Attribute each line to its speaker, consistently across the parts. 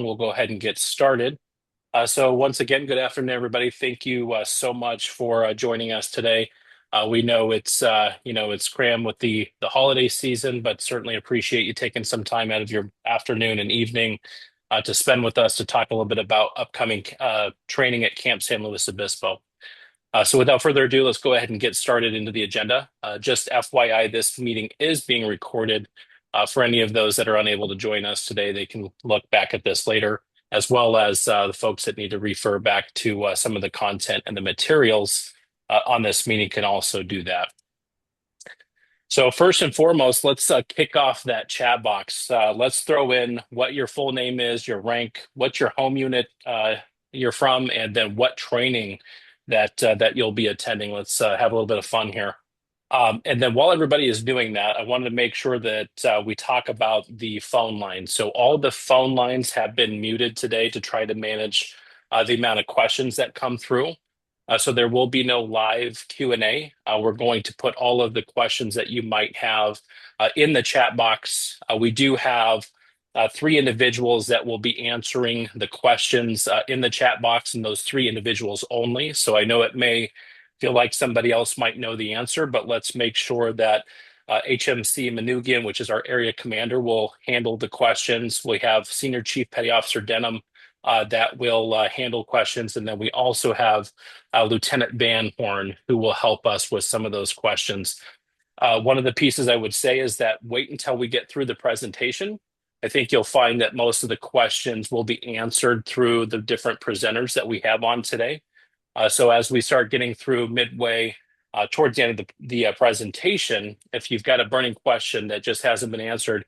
Speaker 1: We'll go ahead and get started. So once again, good afternoon, everybody. Thank you so much for joining us today. We know it's crammed with the holiday season, but certainly appreciate you taking some time out of your afternoon and evening to spend with us to talk a little bit about upcoming training at Camp San Luis Obispo. So without further ado, let's go ahead and get started into the agenda. Just FYI, this meeting is being recorded. For any of those that are unable to join us today, they can look back at this later, as well as the folks that need to refer back to some of the content and the materials on this meeting can also do that. So first and foremost, let's kick off that chat box. Let's throw in what your full name is, your rank, what your home unit you're from, and then what training that you'll be attending. Let's have a little bit of fun here. And then while everybody is doing that, I wanted to make sure that we talk about the phone lines. So all the phone lines have been muted today to try to manage the amount of questions that come through. So there will be no live Q&A. We're going to put all of the questions that you might have in the chat box. We do have three individuals that will be answering the questions in the chat box, and those three individuals only. So I know it may feel like somebody else might know the answer, but let's make sure that HMC Manugian, which is our area commander, will handle the questions. We have Senior Chief Petty Officer Denham that will handle questions. And then we also have Lieutenant Van Horn, who will help us with some of those questions. One of the pieces I would say is that wait until we get through the presentation. I think you'll find that most of the questions will be answered through the different presenters that we have on today. So as we start getting through midway towards the end of the presentation, if you've got a burning question that just hasn't been answered,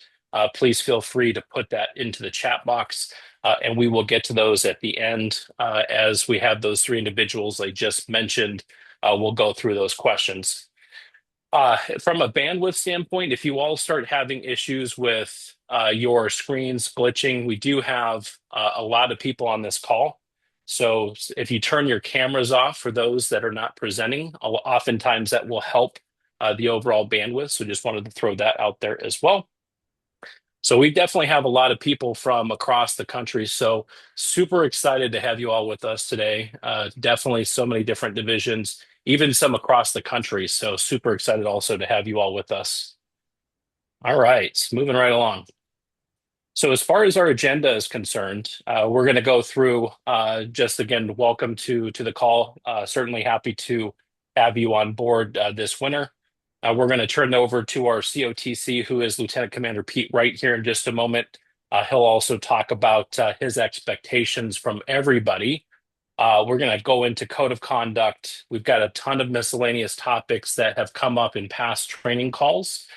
Speaker 1: please feel free to put that into the chat box. And we will get to those at the end as we have those three individuals I just mentioned. We'll go through those questions. From a bandwidth standpoint, if you all start having issues with your screens glitching, we do have a lot of people on this call. So if you turn your cameras off for those that are not presenting, oftentimes that will help the overall bandwidth. So just wanted to throw that out there as well. So we definitely have a lot of people from across the country. So super excited to have you all with us today. Definitely so many different divisions, even some across the country. So super excited also to have you all with us. All right, moving right along. So as far as our agenda is concerned, we're going to go through just again, welcome to the call. Certainly happy to have you on board this winter. We're going to turn it over to our COTC, who is Lieutenant Commander Pete Wright here in just a moment. He'll also talk about his expectations from everybody. We're going to go into code of conduct. We've got a ton of miscellaneous topics that have come up in past training calls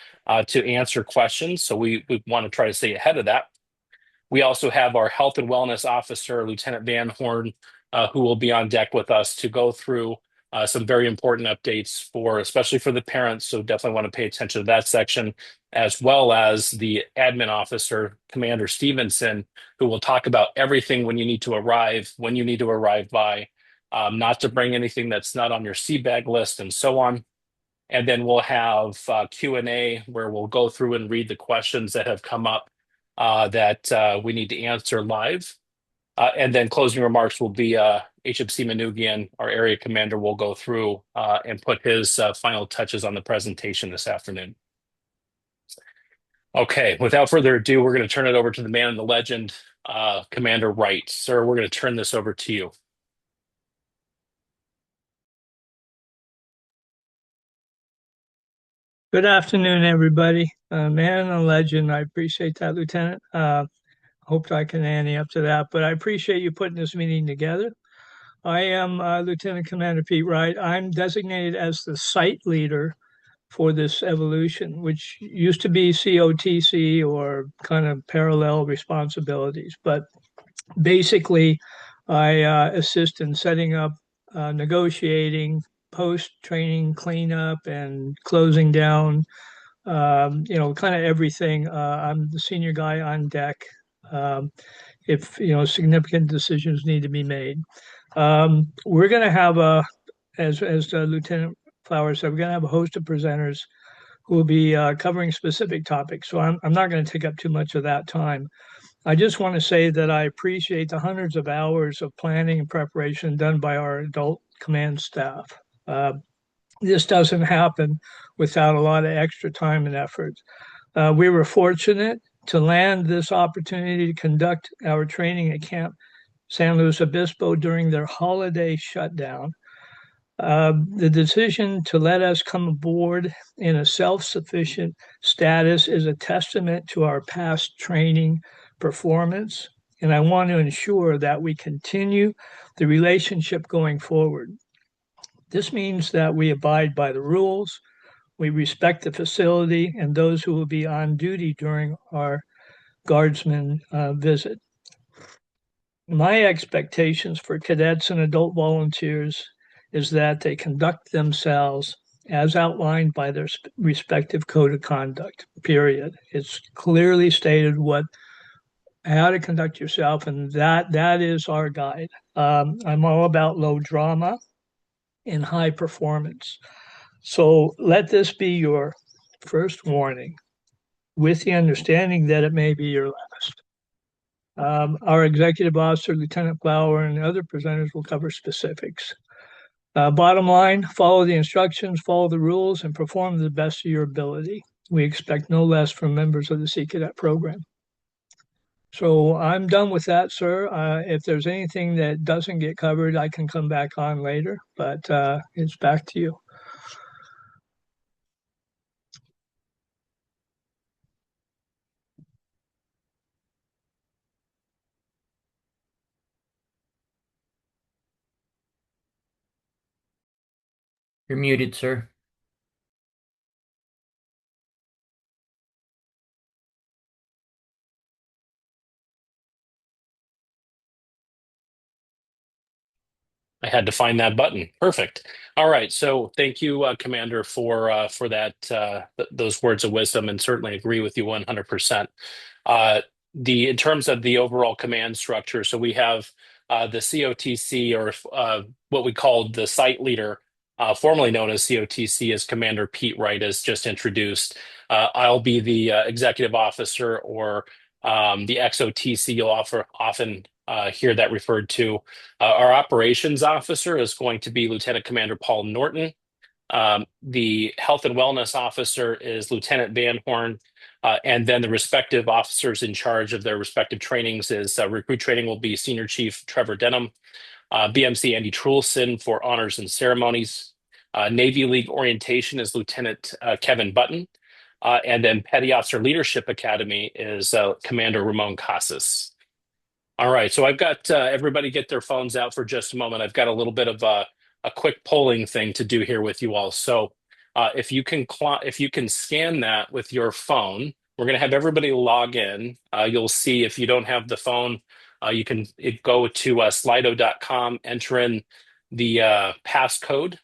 Speaker 1: to answer questions. So we want to try to stay ahead of that. We also have our health and wellness officer, Lieutenant Van Horn, who will be on deck with us to go through some very important updates especially for the parents. So definitely want to pay attention to that section, as well as the admin officer, Commander Stevenson, who will talk about everything when you need to arrive by, not to bring anything that's not on your CBAG list and so on. And then we'll have Q&A where we'll go through and read the questions that have come up that we need to answer live. And then closing remarks will be HMC Manugian, our area commander, will go through and put his final touches on the presentation this afternoon. Okay, without further ado, we're going to turn it over to the man and the legend, Commander Wright. Sir, we're going to turn this over to you.
Speaker 2: Good afternoon, everybody. Man and a legend. I appreciate that, Lieutenant. Hope I can ante up to that, but I appreciate you putting this meeting together. I am Lieutenant Commander Pete Wright. I'm designated as the site leader for this evolution, which used to be COTC or kind of parallel responsibilities. But basically, I assist in setting up, negotiating, post-training cleanup, and closing down, kind of everything. I'm the senior guy on deck. If significant decisions need to be made, we're going to have as Lieutenant Flowers said, we're going to have a host of presenters who will be covering specific topics. So I'm not going to take up too much of that time. I just want to say that I appreciate the hundreds of hours of planning and preparation done by our adult command staff. Uh, this doesn't happen without a lot of extra time and effort. We were fortunate to land this opportunity to conduct our training at Camp San Luis Obispo during their holiday shutdown. The decision to let us come aboard in a self-sufficient status is a testament to our past training performance, and I want to ensure that we continue the relationship going forward. This means that we abide by the rules, we respect the facility and those who will be on duty during our guardsman visit. My expectations for cadets and adult volunteers is that they conduct themselves as outlined by their respective code of conduct, period. It's clearly stated how to conduct yourself, and that is our guide. I'm all about low drama and high performance. So let this be your first warning with the understanding that it may be your last. Our executive officer, Lieutenant Flower, and other presenters will cover specifics. Bottom line, follow the instructions, follow the rules, and perform to the best of your ability. We expect no less from members of the Sea Cadet program. So I'm done with that, sir. If there's anything that doesn't get covered, I can come back on later, but it's back to you.
Speaker 3: You're muted, sir.
Speaker 1: I had to find that button. Perfect. All right. So thank you, Commander, for that those words of wisdom, and certainly agree with you 100%. In terms of the overall command structure, so we have the COTC, or what we called the site leader, formerly known as COTC, as Commander Pete Wright has just introduced. I'll be the executive officer, or the XOTC. You'll often hear that referred to. Our operations officer is going to be Lieutenant Commander Paul Norton. The health and wellness officer is Lieutenant Van Horn. And then the respective officers in charge of their respective trainings is recruit training will be Senior Chief Trevor Denham, BMC Andy Trulson for honors and ceremonies. Navy League orientation is Lieutenant Kevin Button. And then Petty Officer Leadership Academy is Commander Ramon Casas. All right, so I've got everybody get their phones out for just a moment. I've got a little bit of a quick polling thing to do here with you all. So if you can scan that with your phone, we're going to have everybody log in. You'll see if you don't have the phone, you can go to slido.com, enter in the passcode.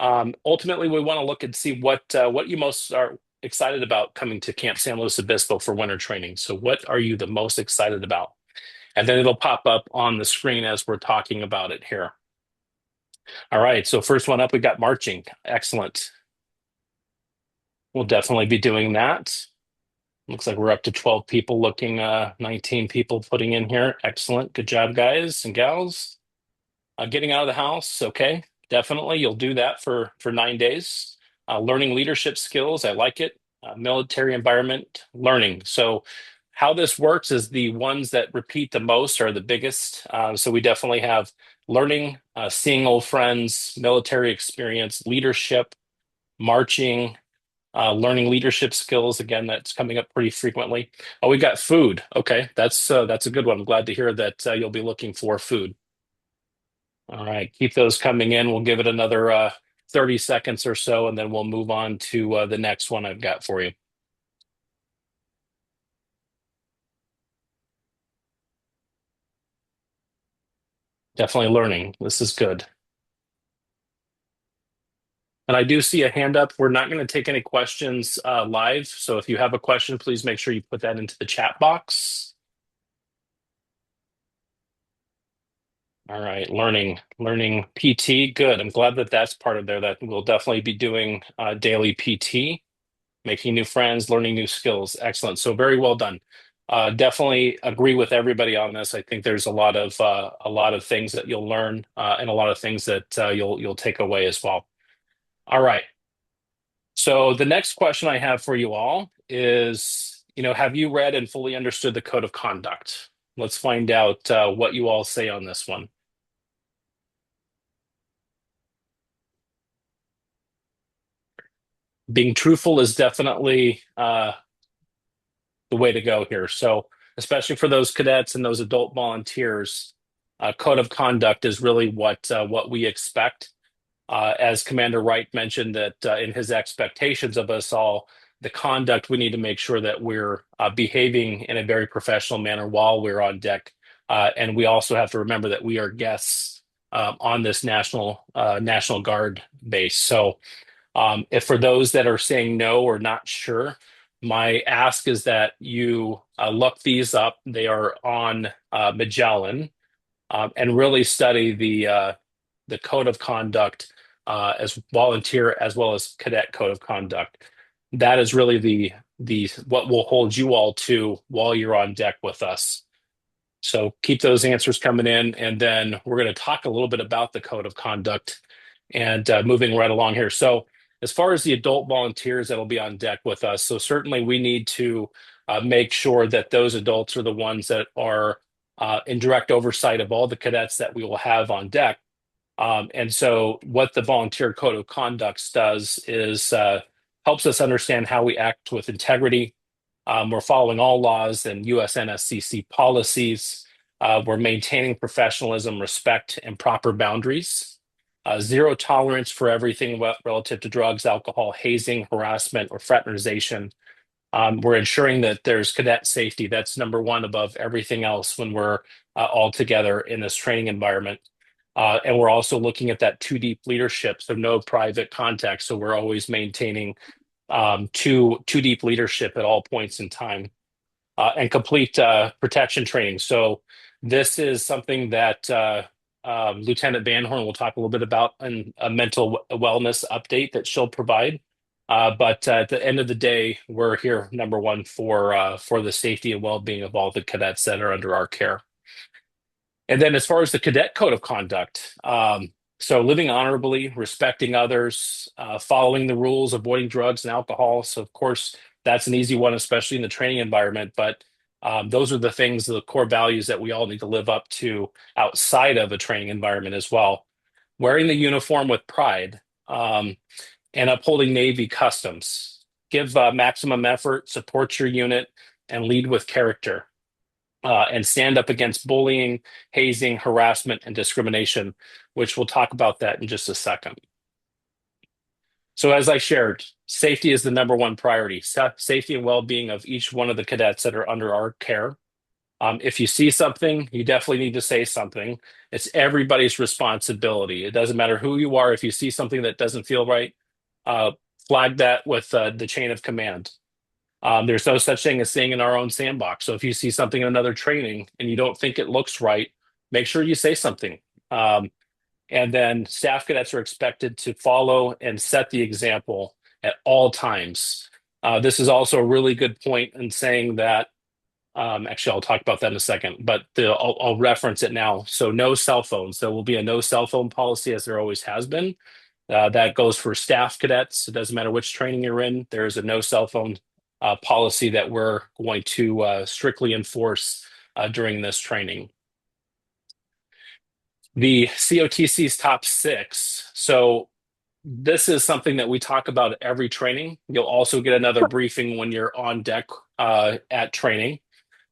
Speaker 1: Ultimately, we want to look and see what you most are excited about coming to Camp San Luis Obispo for winter training. So what are you the most excited about? And then it'll pop up on the screen as we're talking about it here. All right, so first one up, we got marching. Excellent. We'll definitely be doing that. Looks like we're up to 12 people looking, 19 people putting in here. Excellent. Good job, guys and gals. Getting out of the house, okay. Definitely, you'll do that for 9 days. Learning leadership skills, I like it. Military environment, learning. So how this works is the ones that repeat the most are the biggest. So we definitely have learning, seeing old friends, military experience, leadership, marching, learning leadership skills. Again, that's coming up pretty frequently. Oh, we got food. Okay, that's a good one. I'm glad to hear that you'll be looking for food. All right, keep those coming in. We'll give it another 30 seconds or so, and then we'll move on to the next one I've got for you. Definitely learning. This is good. And I do see a hand up. We're not going to take any questions live. So if you have a question, please make sure you put that into the chat box. All right, learning PT. Good. I'm glad that that's part of there. That we'll definitely be doing daily PT, making new friends, learning new skills. Excellent. So very well done. Definitely agree with everybody on this. I think there's a lot of things that you'll learn and a lot of things that you'll take away as well. All right. So the next question I have for you all is, have you read and fully understood the Code of Conduct? Let's find out what you all say on this one. Being truthful is definitely the way to go here. So, especially for those cadets and those adult volunteers, code of conduct is really what we expect. As Commander Wright mentioned that in his expectations of us all, the conduct we need to make sure that we're behaving in a very professional manner while we're on deck, and we also have to remember that we are guests on this National Guard base. So if for those that are saying no or not sure, my ask is that you look these up. They are on Magellan and really study the code of conduct as volunteer as well as cadet code of conduct. That is really the what will hold you all to while you're on deck with us. So keep those answers coming in, and then we're going to talk a little bit about the code of conduct and moving right along here. So as far as the adult volunteers that'll be on deck with us, so certainly we need to make sure that those adults are the ones that are in direct oversight of all the cadets that we will have on deck. And so what the volunteer code of conduct does is helps us understand how we act with integrity. We're following all laws and US NSCC policies. We're maintaining professionalism, respect, and proper boundaries. Zero tolerance for everything relative to drugs, alcohol, hazing, harassment, or fraternization. We're ensuring that there's cadet safety. That's number one above everything else when we're all together in this training environment. And we're also looking at that two deep leadership, so no private contact. So we're always maintaining two deep leadership at all points in time, and complete protection training. So this is something that Lieutenant Van Horn will talk a little bit about in a mental wellness update that she'll provide. But at the end of the day, we're here number one for the safety and well-being of all the cadets that are under our care. And then as far as the cadet code of conduct, so living honorably, respecting others, following the rules, avoiding drugs and alcohol. So of course, that's an easy one, especially in the training environment. But those are the things, the core values that we all need to live up to outside of a training environment as well. Wearing the uniform with pride, and upholding Navy customs. Give maximum effort, support your unit, and lead with character. And stand up against bullying, hazing, harassment, and discrimination, which we'll talk about that in just a second. So as I shared, safety is the number one priority. Safety and well-being of each one of the cadets that are under our care. If you see something, you definitely need to say something. It's everybody's responsibility. It doesn't matter who you are. If you see something that doesn't feel right, flag that with the chain of command. There's no such thing as staying in our own sandbox. So if you see something in another training and you don't think it looks right, make sure you say something. And then staff cadets are expected to follow and set the example at all times. This is also a really good point in saying that, actually, I'll talk about that in a second, but I'll reference it now. So no cell phones. There will be a no cell phone policy as there always has been. That goes for staff cadets. It doesn't matter which training you're in. There is a no cell phone policy that we're going to strictly enforce during this training. The COTC's top six. So this is something that we talk about at every training. You'll also get another briefing when you're on deck at training.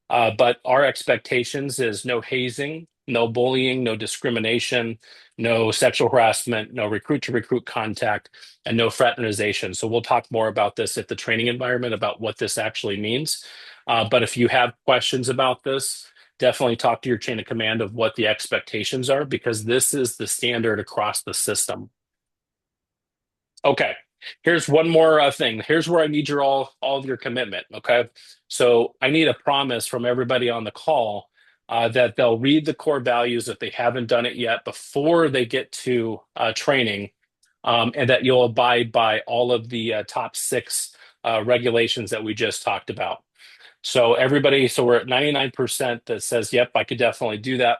Speaker 1: But our expectations is no hazing, no bullying, no discrimination, no sexual harassment, no recruit-to-recruit contact, and no fraternization. So we'll talk more about this at the training environment about what this actually means. But if you have questions about this, definitely talk to your chain of command of what the expectations are, because this is the standard across the system. Okay, here's one more thing. Here's where I need all of your commitment. Okay, so I need a promise from everybody on the call that they'll read the core values if they haven't done it yet before they get to training, and that you'll abide by all of the top six regulations that we just talked about. So we're at 99% that says, yep, I could definitely do that.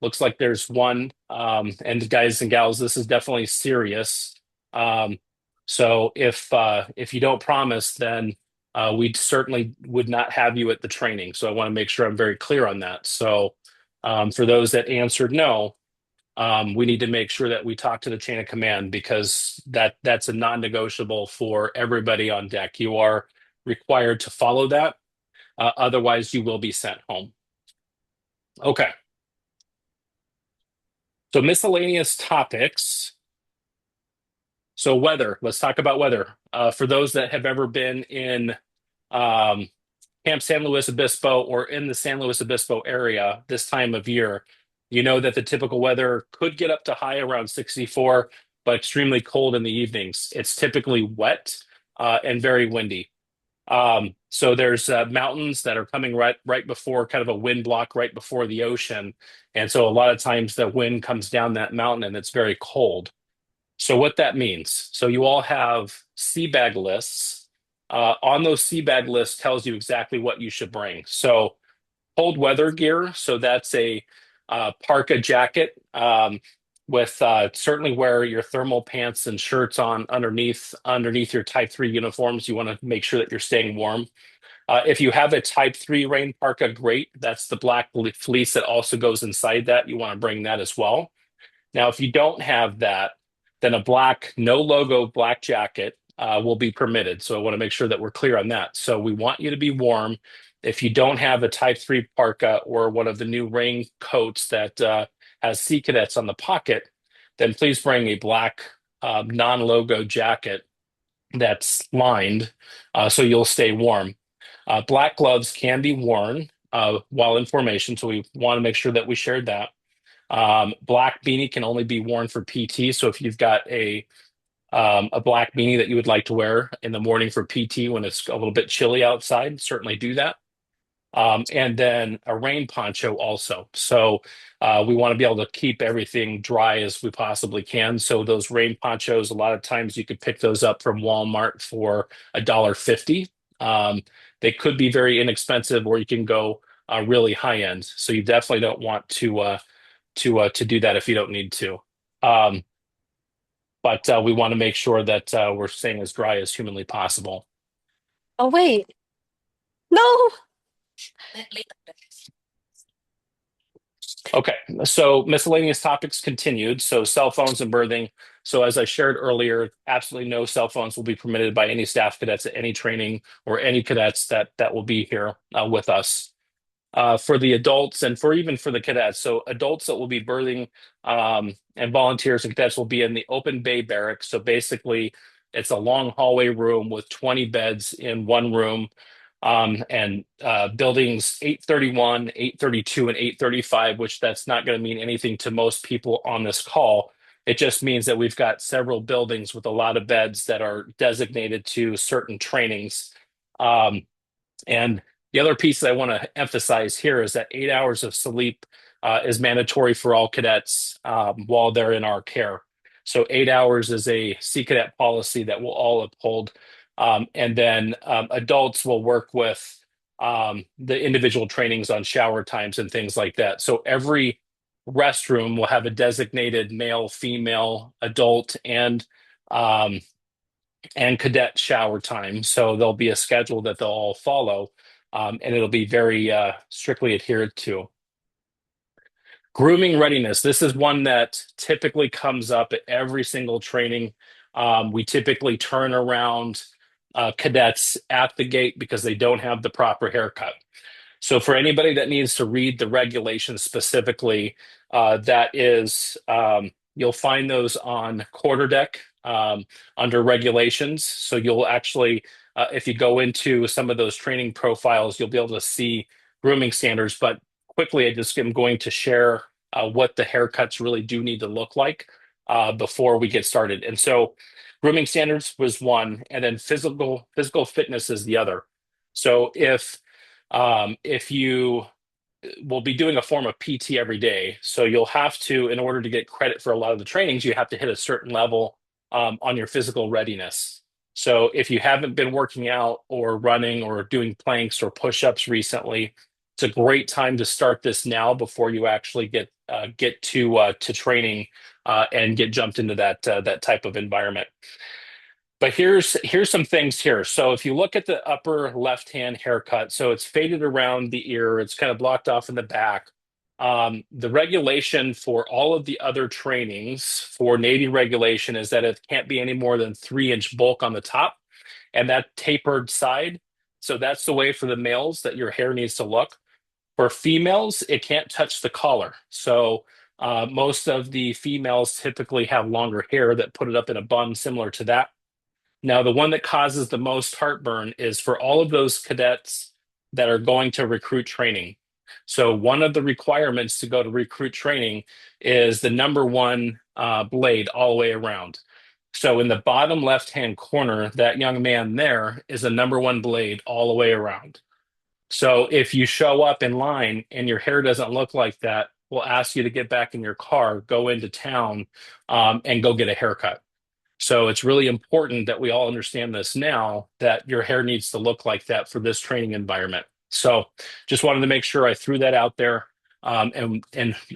Speaker 1: Looks like there's one. And guys and gals, this is definitely serious. Um, so if you don't promise, then we certainly would not have you at the training. So I want to make sure I'm very clear on that. So for those that answered no, we need to make sure that we talk to the chain of command because that's a non-negotiable for everybody on deck. You are required to follow that. Otherwise, you will be sent home. Okay. So miscellaneous topics. So weather. Let's talk about weather. For those that have ever been in um, Camp San Luis Obispo or in the San Luis Obispo area this time of year, you know that the typical weather could get up to high around 64, but extremely cold in the evenings. It's typically wet and very windy. So there's mountains that are coming right before kind of a wind block right before the ocean, and so a lot of times the wind comes down that mountain and it's very cold. So what that means, so you all have sea bag lists. On those sea bag lists tells you exactly what you should bring. So cold weather gear. So that's a parka jacket with certainly wear your thermal pants and shirts on underneath your Type 3 uniforms. You want to make sure that you're staying warm. If you have a Type 3 rain parka, great. That's the black fleece that also goes inside that. You want to bring that as well. Now, if you don't have that, then a black, no logo black jacket will be permitted. So I want to make sure that we're clear on that. So we want you to be warm. If you don't have a Type 3 parka or one of the new rain coats that has Sea Cadets on the pocket, then please bring a black non-logo jacket that's lined so you'll stay warm. Black gloves can be worn while in formation, so we want to make sure that we shared that. Black beanie can only be worn for PT. So if you've got a black beanie that you would like to wear in the morning for PT when it's a little bit chilly outside, certainly do that. And then a rain poncho also. So we want to be able to keep everything dry as we possibly can. So those rain ponchos, a lot of times you could pick those up from Walmart for $1.50. They could be very inexpensive, or you can go really high end. So you definitely don't want to do that if you don't need to. Um, but we want to make sure that we're staying as dry as humanly possible.
Speaker 4: Oh, wait. No.
Speaker 1: Okay, so miscellaneous topics continued. So cell phones and birthing. So as I shared earlier, absolutely no cell phones will be permitted by any staff cadets at any training or any cadets that will be here with us. For the adults and for the cadets. So adults that will be birthing and volunteers and cadets will be in the open bay barracks. So basically, it's a long hallway room with 20 beds in one room. And buildings 831, 832, and 835, which that's not going to mean anything to most people on this call. It just means that we've got several buildings with a lot of beds that are designated to certain trainings. And the other piece that I want to emphasize here is that 8 hours of sleep is mandatory for all cadets while they're in our care. So 8 hours is a Sea Cadet policy that we'll all uphold. And then adults will work with the individual trainings on shower times and things like that. So every restroom will have a designated male, female, adult, and cadet shower time. So there'll be a schedule that they'll all follow, and it'll be very strictly adhered to. Grooming readiness. This is one that typically comes up at every single training. We typically turn around cadets at the gate because they don't have the proper haircut. So for anybody that needs to read the regulations specifically, you'll find those on quarter deck under regulations. So you'll actually, if you go into some of those training profiles, you'll be able to see grooming standards. But quickly, I just am going to share what the haircuts really do need to look like before we get started. And so grooming standards was one, and then physical fitness is the other. So if you will be doing a form of PT every day, so you'll have to, in order to get credit for a lot of the trainings, you have to hit a certain level on your physical readiness. So if you haven't been working out or running or doing planks or push-ups recently, it's a great time to start this now before you actually get to training and get jumped into that type of environment. But here's some things here. So if you look at the upper left-hand haircut, so it's faded around the ear, it's kind of blocked off in the back. The regulation for all of the other trainings for Navy regulation is that it can't be any more than 3-inch bulk on the top and that tapered side. So that's the way for the males that your hair needs to look. For females, it can't touch the collar. So most of the females typically have longer hair that put it up in a bun similar to that. Now, the one that causes the most heartburn is for all of those cadets that are going to recruit training. So, one of the requirements to go to recruit training is the number one blade all the way around. So, in the bottom left hand corner, that young man there is a number one blade all the way around. So, if you show up in line and your hair doesn't look like that, we'll ask you to get back in your car, go into town, and go get a haircut. So it's really important that we all understand this now that your hair needs to look like that for this training environment. So just wanted to make sure I threw that out there. And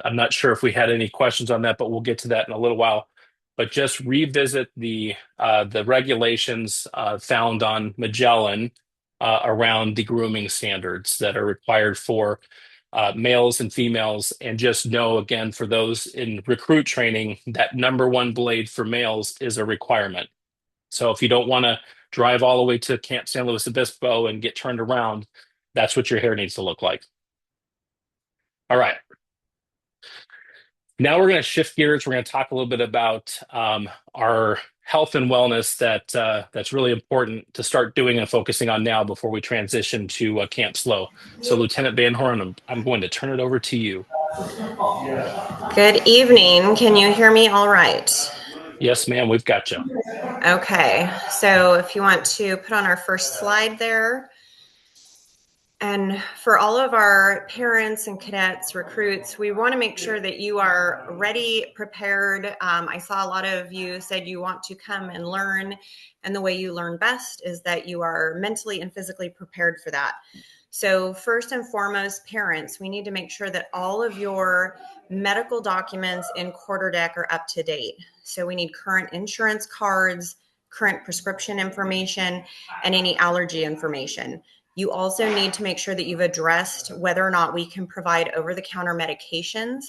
Speaker 1: I'm not sure if we had any questions on that, but we'll get to that in a little while. But just revisit the regulations found on Magellan around the grooming standards that are required for males and females, and just know again for those in recruit training that number one blade for males is a requirement. So if you don't want to drive all the way to Camp San Luis Obispo and get turned around, that's what your hair needs to look like. All right. Now we're going to shift gears. We're going to talk a little bit about our health and wellness that's really important to start doing and focusing on now before we transition to Camp SLO. So Lieutenant Van Horn, I'm going to turn it over to you.
Speaker 5: Good evening. Can you hear me all right?
Speaker 1: Yes, ma'am, we've got you.
Speaker 5: Okay, so if you want to put on our first slide there. And for all of our parents and cadets, recruits, we want to make sure that you are ready, prepared. I saw a lot of you said you want to come and learn, and the way you learn best is that you are mentally and physically prepared for that. So first and foremost, parents, we need to make sure that all of your medical documents in QuarterDeck are up to date. So we need current insurance cards, current prescription information, and any allergy information. You also need to make sure that you've addressed whether or not we can provide over-the-counter medications.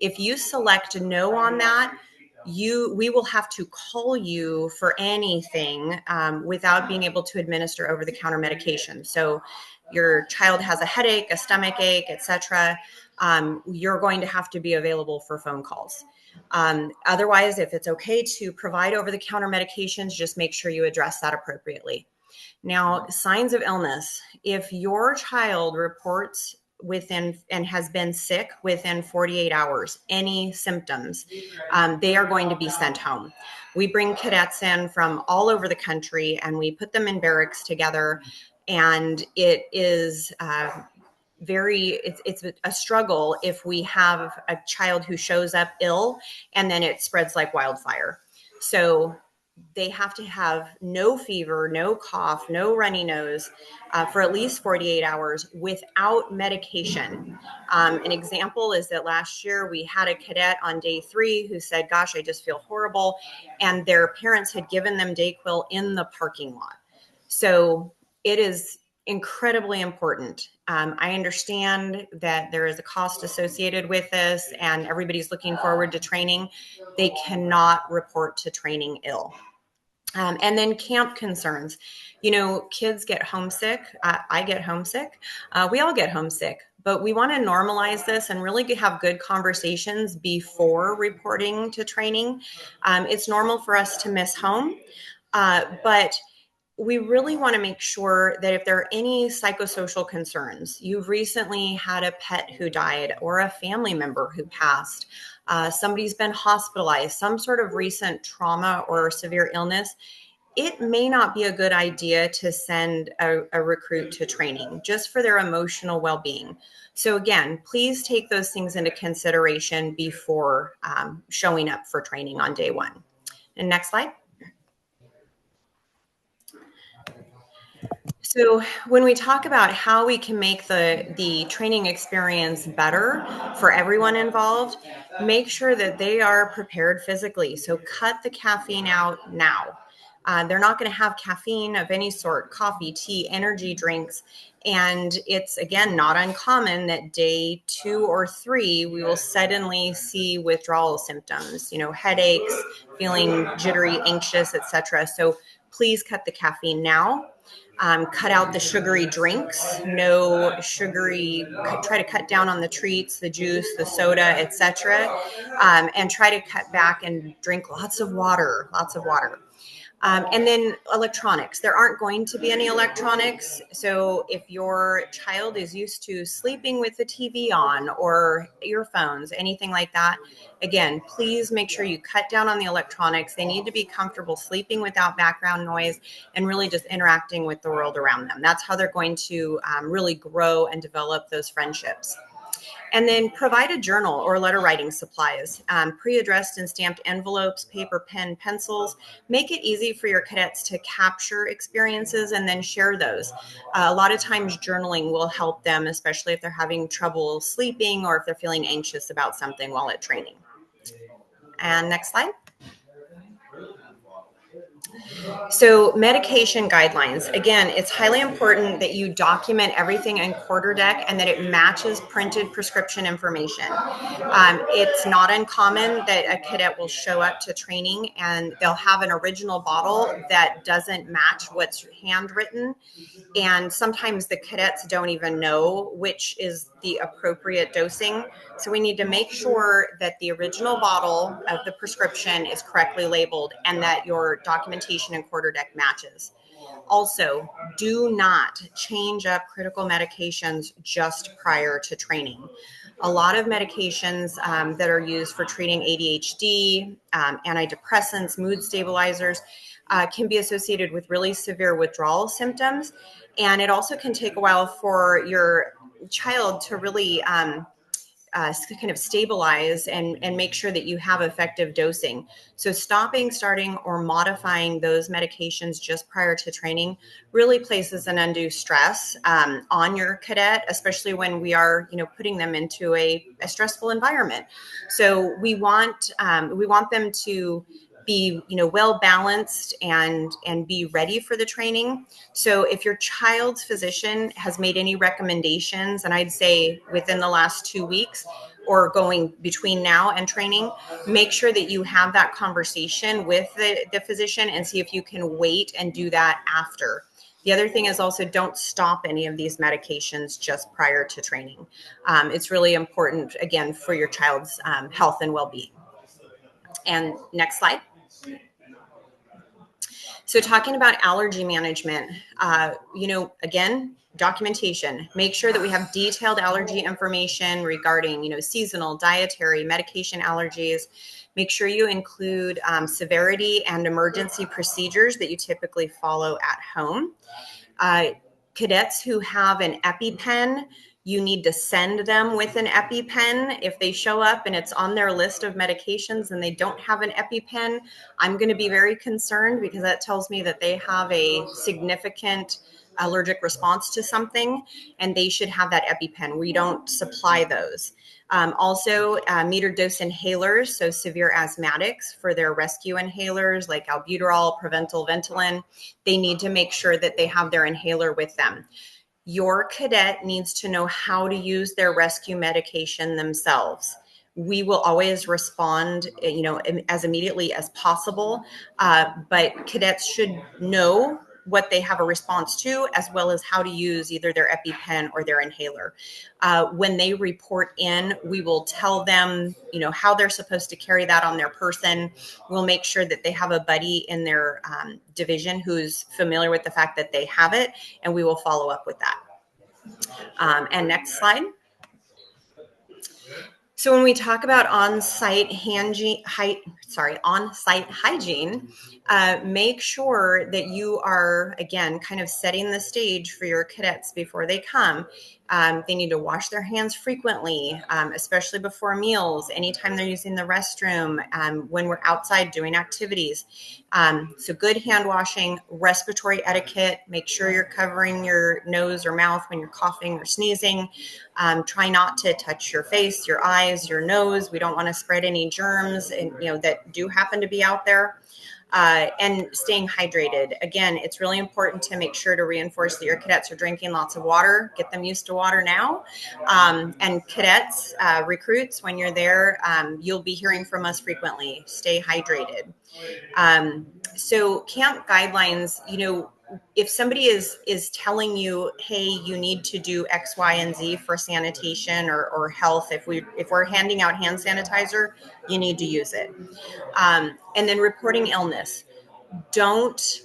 Speaker 5: If you select no on that, we will have to call you for anything without being able to administer over-the-counter medication. So your child has a headache, a stomach ache, etc., you're going to have to be available for phone calls. Otherwise, if it's okay to provide over-the-counter medications, just make sure you address that appropriately. Now, signs of illness. If your child reports within and has been sick within 48 hours, any symptoms, they are going to be sent home. We bring cadets in from all over the country and we put them in barracks together. And it is it's a struggle if we have a child who shows up ill and then it spreads like wildfire. So they have to have no fever, no cough, no runny nose for at least 48 hours without medication. An example is that last year we had a cadet on day 3 who said, gosh, I just feel horrible. And their parents had given them Dayquil in the parking lot. So it is incredibly important. I understand that there is a cost associated with this and everybody's looking forward to training. They cannot report to training ill. And then camp concerns. You know, kids get homesick. I get homesick. We all get homesick. But we want to normalize this and really have good conversations before reporting to training. It's normal for us to miss home, but we really want to make sure that if there are any psychosocial concerns, you've recently had a pet who died or a family member who passed, somebody's been hospitalized, some sort of recent trauma or severe illness, it may not be a good idea to send a recruit to training just for their emotional well-being. So again, please take those things into consideration before showing up for training on day 1. And next slide. So when we talk about how we can make the training experience better for everyone involved, make sure that they are prepared physically. So cut the caffeine out now. They're not going to have caffeine of any sort, coffee, tea, energy drinks. And it's, again, not uncommon that day 2 or 3, we will suddenly see withdrawal symptoms, headaches, feeling jittery, anxious, etc. So please cut the caffeine now. Cut out the sugary drinks, no sugary, try to cut down on the treats, the juice, the soda, etc. And try to cut back and drink lots of water, lots of water. And then electronics. There aren't going to be any electronics. So if your child is used to sleeping with the TV on or earphones, anything like that, again, please make sure you cut down on the electronics. They need to be comfortable sleeping without background noise and really just interacting with the world around them. That's how they're going to really grow and develop those friendships. And then provide a journal or letter writing supplies, pre-addressed and stamped envelopes, paper, pen, pencils. Make it easy for your cadets to capture experiences and then share those. A lot of times journaling will help them, especially if they're having trouble sleeping or if they're feeling anxious about something while at training. And next slide. So medication guidelines, again, it's highly important that you document everything in QuarterDeck and that it matches printed prescription information. It's not uncommon that a cadet will show up to training and they'll have an original bottle that doesn't match what's handwritten. And sometimes the cadets don't even know which is the appropriate dosing. So we need to make sure that the original bottle of the prescription is correctly labeled and that your documentation in QuarterDeck matches. Also, do not change up critical medications just prior to training. A lot of medications that are used for treating ADHD, antidepressants, mood stabilizers, can be associated with really severe withdrawal symptoms. And it also can take a while for your child to really kind of stabilize and make sure that you have effective dosing. So stopping, starting, or modifying those medications just prior to training really places an undue stress on your cadet, especially when we are, putting them into a stressful environment. So we want them to be well balanced and be ready for the training. So if your child's physician has made any recommendations, and I'd say within the last 2 weeks or going between now and training, make sure that you have that conversation with the physician and see if you can wait and do that after. The other thing is also don't stop any of these medications just prior to training. It's really important, again, for your child's health and well-being. And next slide. So talking about allergy management, again, documentation. Make sure that we have detailed allergy information regarding, seasonal, dietary, medication allergies. Make sure you include severity and emergency procedures that you typically follow at home. Cadets who have an EpiPen, you need to send them with an EpiPen. If they show up and it's on their list of medications and they don't have an EpiPen, I'm going to be very concerned because that tells me that they have a significant allergic response to something and they should have that EpiPen. We don't supply those. Also, metered dose inhalers, so severe asthmatics for their rescue inhalers like albuterol, Proventil, Ventolin, they need to make sure that they have their inhaler with them. Your cadet needs to know how to use their rescue medication themselves. We will always respond, as immediately as possible, but cadets should know what they have a response to, as well as how to use either their EpiPen or their inhaler. When they report in, we will tell them, how they're supposed to carry that on their person. We'll make sure that they have a buddy in their division who's familiar with the fact that they have it, and we will follow up with that. And next slide. So when we talk about on-site hygiene, make sure that you are, again, kind of setting the stage for your cadets before they come. They need to wash their hands frequently, especially before meals, anytime they're using the restroom, when we're outside doing activities. So good hand washing, respiratory etiquette, make sure you're covering your nose or mouth when you're coughing or sneezing. Try not to touch your face, your eyes, your nose. We don't want to spread any germs that do happen to be out there. And staying hydrated. Again, it's really important to make sure to reinforce that your cadets are drinking lots of water. Get them used to water now. And cadets, recruits, when you're there, you'll be hearing from us frequently. Stay hydrated. So camp guidelines, if somebody is telling you, hey, you need to do X, Y, and Z for sanitation or health, if we're handing out hand sanitizer, you need to use it. And then reporting illness. Don't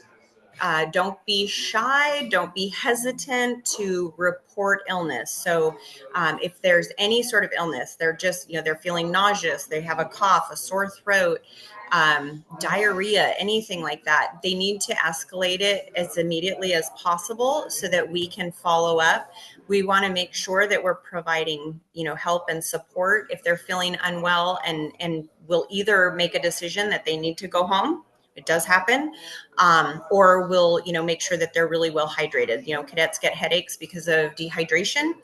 Speaker 5: be shy. Don't be hesitant to report illness. So if there's any sort of illness, they're feeling nauseous, they have a cough, a sore throat, diarrhea, anything like that, they need to escalate it as immediately as possible so that we can follow up. We want to make sure that we're providing, help and support if they're feeling unwell, and we'll either make a decision that they need to go home. It does happen. Or we'll, make sure that they're really well hydrated. Cadets get headaches because of dehydration.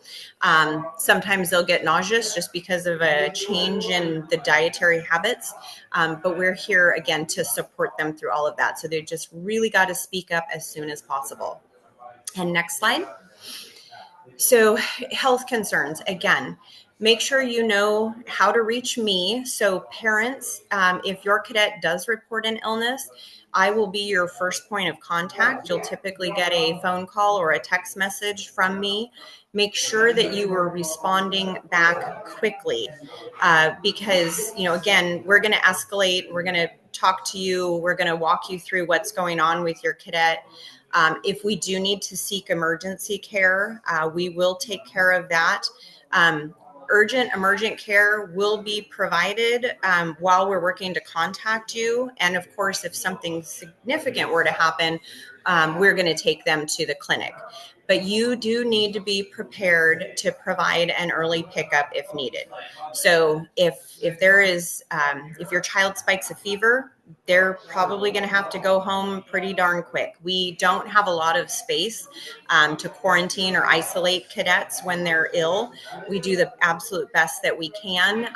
Speaker 5: Sometimes they'll get nauseous just because of a change in the dietary habits. But we're here again to support them through all of that. So they just really got to speak up as soon as possible. And next slide. So health concerns, again, make sure you know how to reach me. So parents, if your cadet does report an illness, I will be your first point of contact. You'll typically get a phone call or a text message from me. Make sure that you are responding back quickly because, again, we're going to escalate. We're going to talk to you. We're going to walk you through what's going on with your cadet. If we do need to seek emergency care, we will take care of that. Urgent emergent care will be provided while we're working to contact you. And of course, if something significant were to happen, we're going to take them to the clinic. But you do need to be prepared to provide an early pickup if needed. So if your child spikes a fever, they're probably going to have to go home pretty darn quick. We don't have a lot of space to quarantine or isolate cadets when they're ill. We do the absolute best that we can.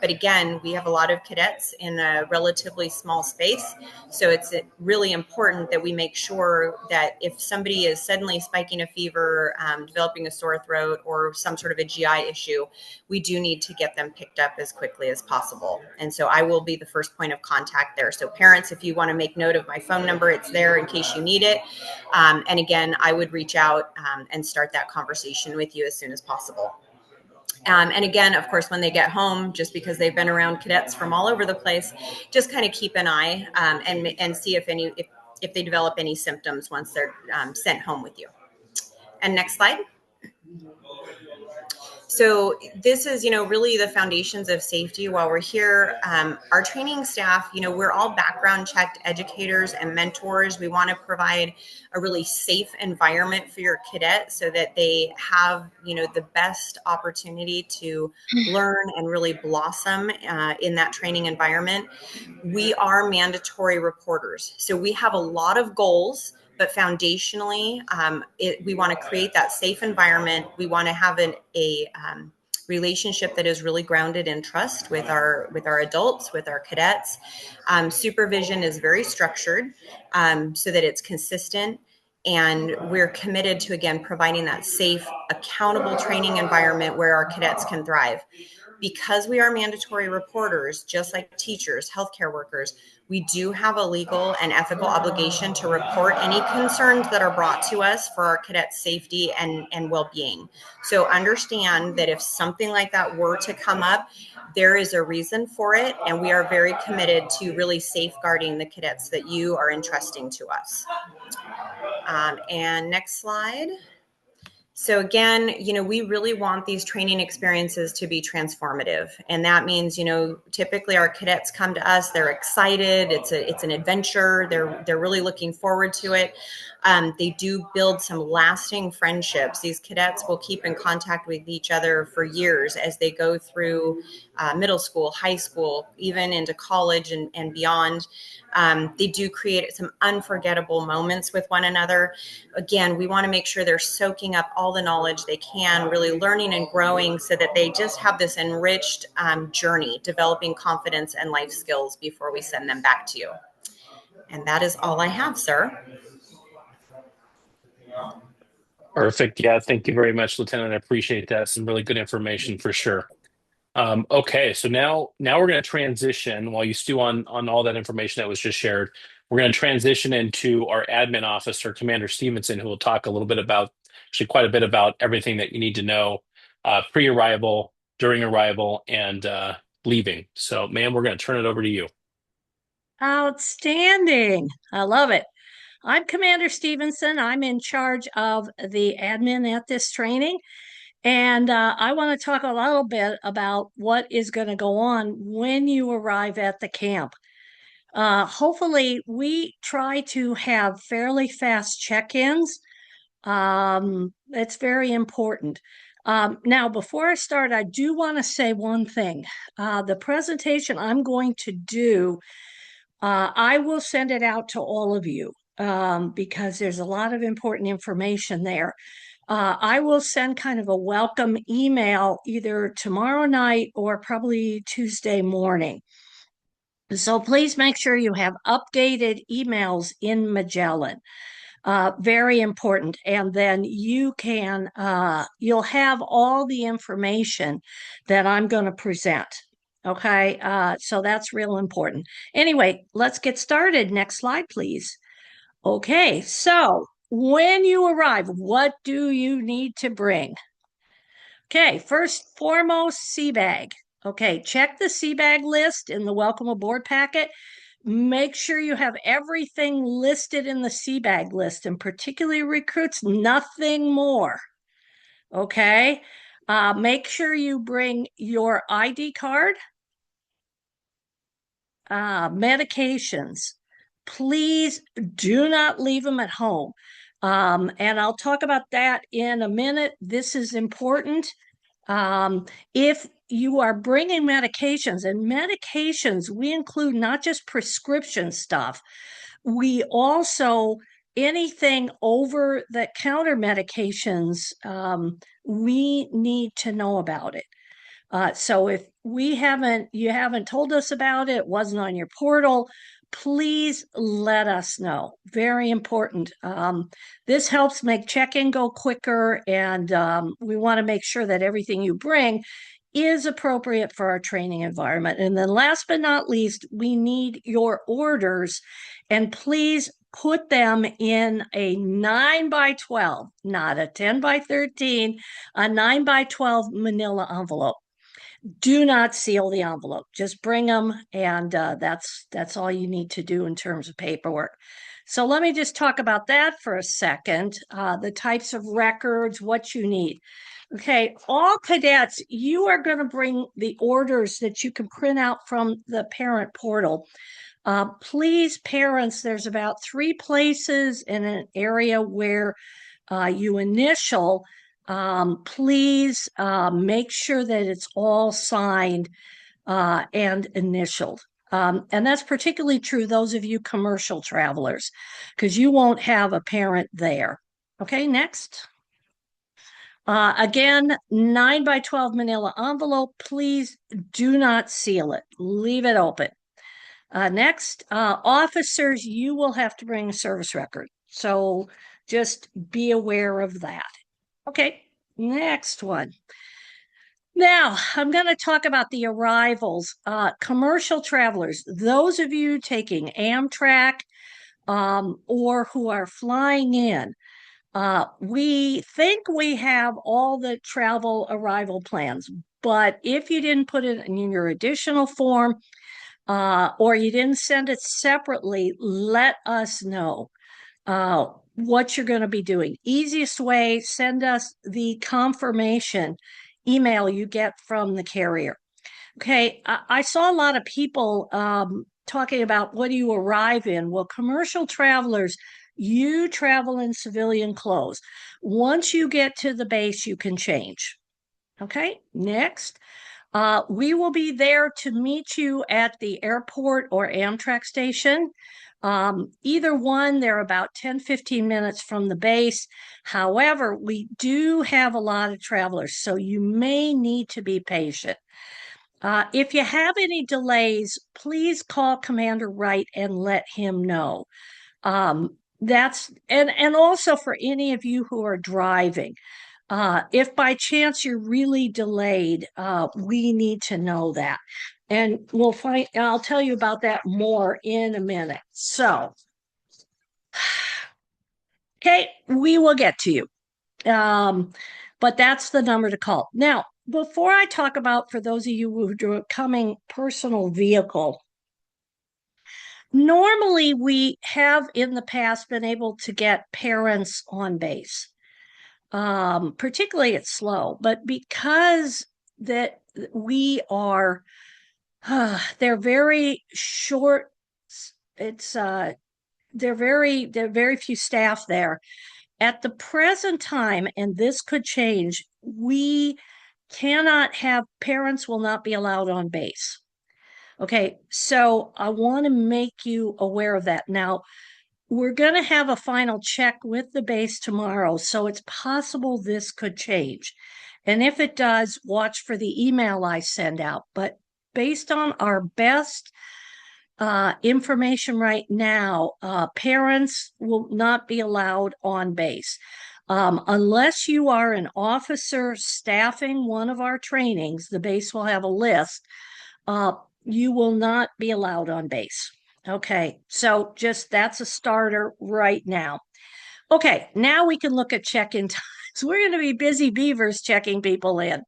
Speaker 5: But again, we have a lot of cadets in a relatively small space. So it's really important that we make sure that if somebody is suddenly spiking a fever, developing a sore throat, or some sort of a GI issue, we do need to get them picked up as quickly as possible. And so I will be the first point of contact there. So parents, if you want to make note of my phone number, it's there in case you need it. And again, I would reach out and start that conversation with you as soon as possible. And again, of course, when they get home, just because they've been around cadets from all over the place, just kind of keep an eye and see if they develop any symptoms once they're sent home with you. And next slide. So this is, really the foundations of safety while we're here. Our training staff, we're all background checked educators and mentors. We want to provide a really safe environment for your cadet so that they have, the best opportunity to learn and really blossom in that training environment. We are mandatory reporters. So we have a lot of goals. But foundationally, we want to create that safe environment. We want to have a relationship that is really grounded in trust with our adults, with our cadets. Supervision is very structured so that it's consistent. And we're committed to, again, providing that safe, accountable training environment where our cadets can thrive. Because we are mandatory reporters, just like teachers, healthcare workers, we do have a legal and ethical obligation to report any concerns that are brought to us for our cadets' safety and well-being. So understand that if something like that were to come up, there is a reason for it, and we are very committed to really safeguarding the cadets that you are entrusting to us. And next slide. So again, we really want these training experiences to be transformative. And that means, typically our cadets come to us, they're excited. It's an adventure. They're really looking forward to it. They do build some lasting friendships. These cadets will keep in contact with each other for years as they go through middle school, high school, even into college and beyond. They do create some unforgettable moments with one another. Again, we want to make sure they're soaking up all the knowledge they can, really learning and growing so that they just have this enriched journey, developing confidence and life skills before we send them back to you. And that is all I have, sir.
Speaker 1: Perfect. Yeah, thank you very much, Lieutenant. I appreciate that. Some really good information for sure. Okay, so now we're going to transition while you stew on all that information that was just shared. We're going to transition into our admin officer, Commander Stevenson, who will talk a little bit about, actually quite a bit about everything that you need to know pre-arrival, during arrival, and leaving. So, ma'am, we're going to turn it over to you.
Speaker 6: Outstanding. I love it. I'm Commander Stevenson. I'm in charge of the admin at this training. And I want to talk a little bit about what is going to go on when you arrive at the camp. Hopefully, we try to have fairly fast check-ins. It's very important. Now, before I start, I do want to say one thing. The presentation I'm going to do, I will send it out to all of you because there's a lot of important information there. I will send kind of a welcome email either tomorrow night or probably Tuesday morning. So please make sure you have updated emails in Magellan. Very important. And then you'll have all the information that I'm going to present. Okay, so that's real important. Anyway, let's get started. Next slide, please. Okay, so when you arrive, what do you need to bring? Okay, first foremost, sea bag. Okay, check the sea bag list in the welcome aboard packet. Make sure you have everything listed in the sea bag list, and particularly recruits, nothing more. Okay, make sure you bring your ID card, medications. Please do not leave them at home. And I'll talk about that in a minute. This is important. If you are bringing medications, and medications, we include not just prescription stuff, we also, anything over the counter medications, we need to know about it. So if you haven't told us about it, it wasn't on your portal, please let us know. Very important. This helps make check-in go quicker, and we want to make sure that everything you bring is appropriate for our training environment. And then last but not least, we need your orders, and please put them in a 9x12, not a 10x13, a 9x12 manila envelope. Do not seal the envelope. Just bring them, and that's all you need to do in terms of paperwork. So let me just talk about that for a second. The types of records, what you need. Okay, all cadets, you are going to bring the orders that you can print out from the parent portal. Please, parents, there's about 3 places in an area where you initial. Please make sure that it's all signed and initialed. And that's particularly true, those of you commercial travelers, because you won't have a parent there. Okay, next. Again, 9x12 manila envelope. Please do not seal it. Leave it open. Next, officers, you will have to bring a service record. So just be aware of that. Okay, next one. Now, I'm going to talk about the arrivals. Commercial travelers, those of you taking Amtrak or who are flying in, we think we have all the travel arrival plans, but if you didn't put it in your additional form or you didn't send it separately, let us know. what you're going to be doing. Easiest way, send us the confirmation email you get from the carrier. Okay, I saw a lot of people talking about what do you arrive in. Well, commercial travelers, you travel in civilian clothes. Once you get to the base, you can change. Okay, next. We will be there to meet you at the airport or Amtrak station. Either one, they're about 10-15 minutes from the base. However, we do have a lot of travelers, so you may need to be patient. If you have any delays, please call Commander Wright and let him know. That's and also for any of you who are driving, if by chance you're really delayed, we need to know that. And I'll tell you about that more in a minute. So, okay, we will get to you. But that's the number to call. Now, before I talk about, for those of you who are coming personal vehicle, normally we have in the past been able to get parents on base. Particularly it's slow, but because that we are, they're very short. It's there are very few staff there at the present time, and this could change. We cannot have parents will not be allowed on base. Okay, so I want to make you aware of that. Now, we're going to have a final check with the base tomorrow, so it's possible this could change. And if it does, watch for the email I send out. But based on our best information right now, parents will not be allowed on base. Unless you are an officer staffing one of our trainings, the base will have a list. You will not be allowed on base. Okay, so just that's a starter right now. Okay, now we can look at check-in times. We're going to be busy beavers checking people in.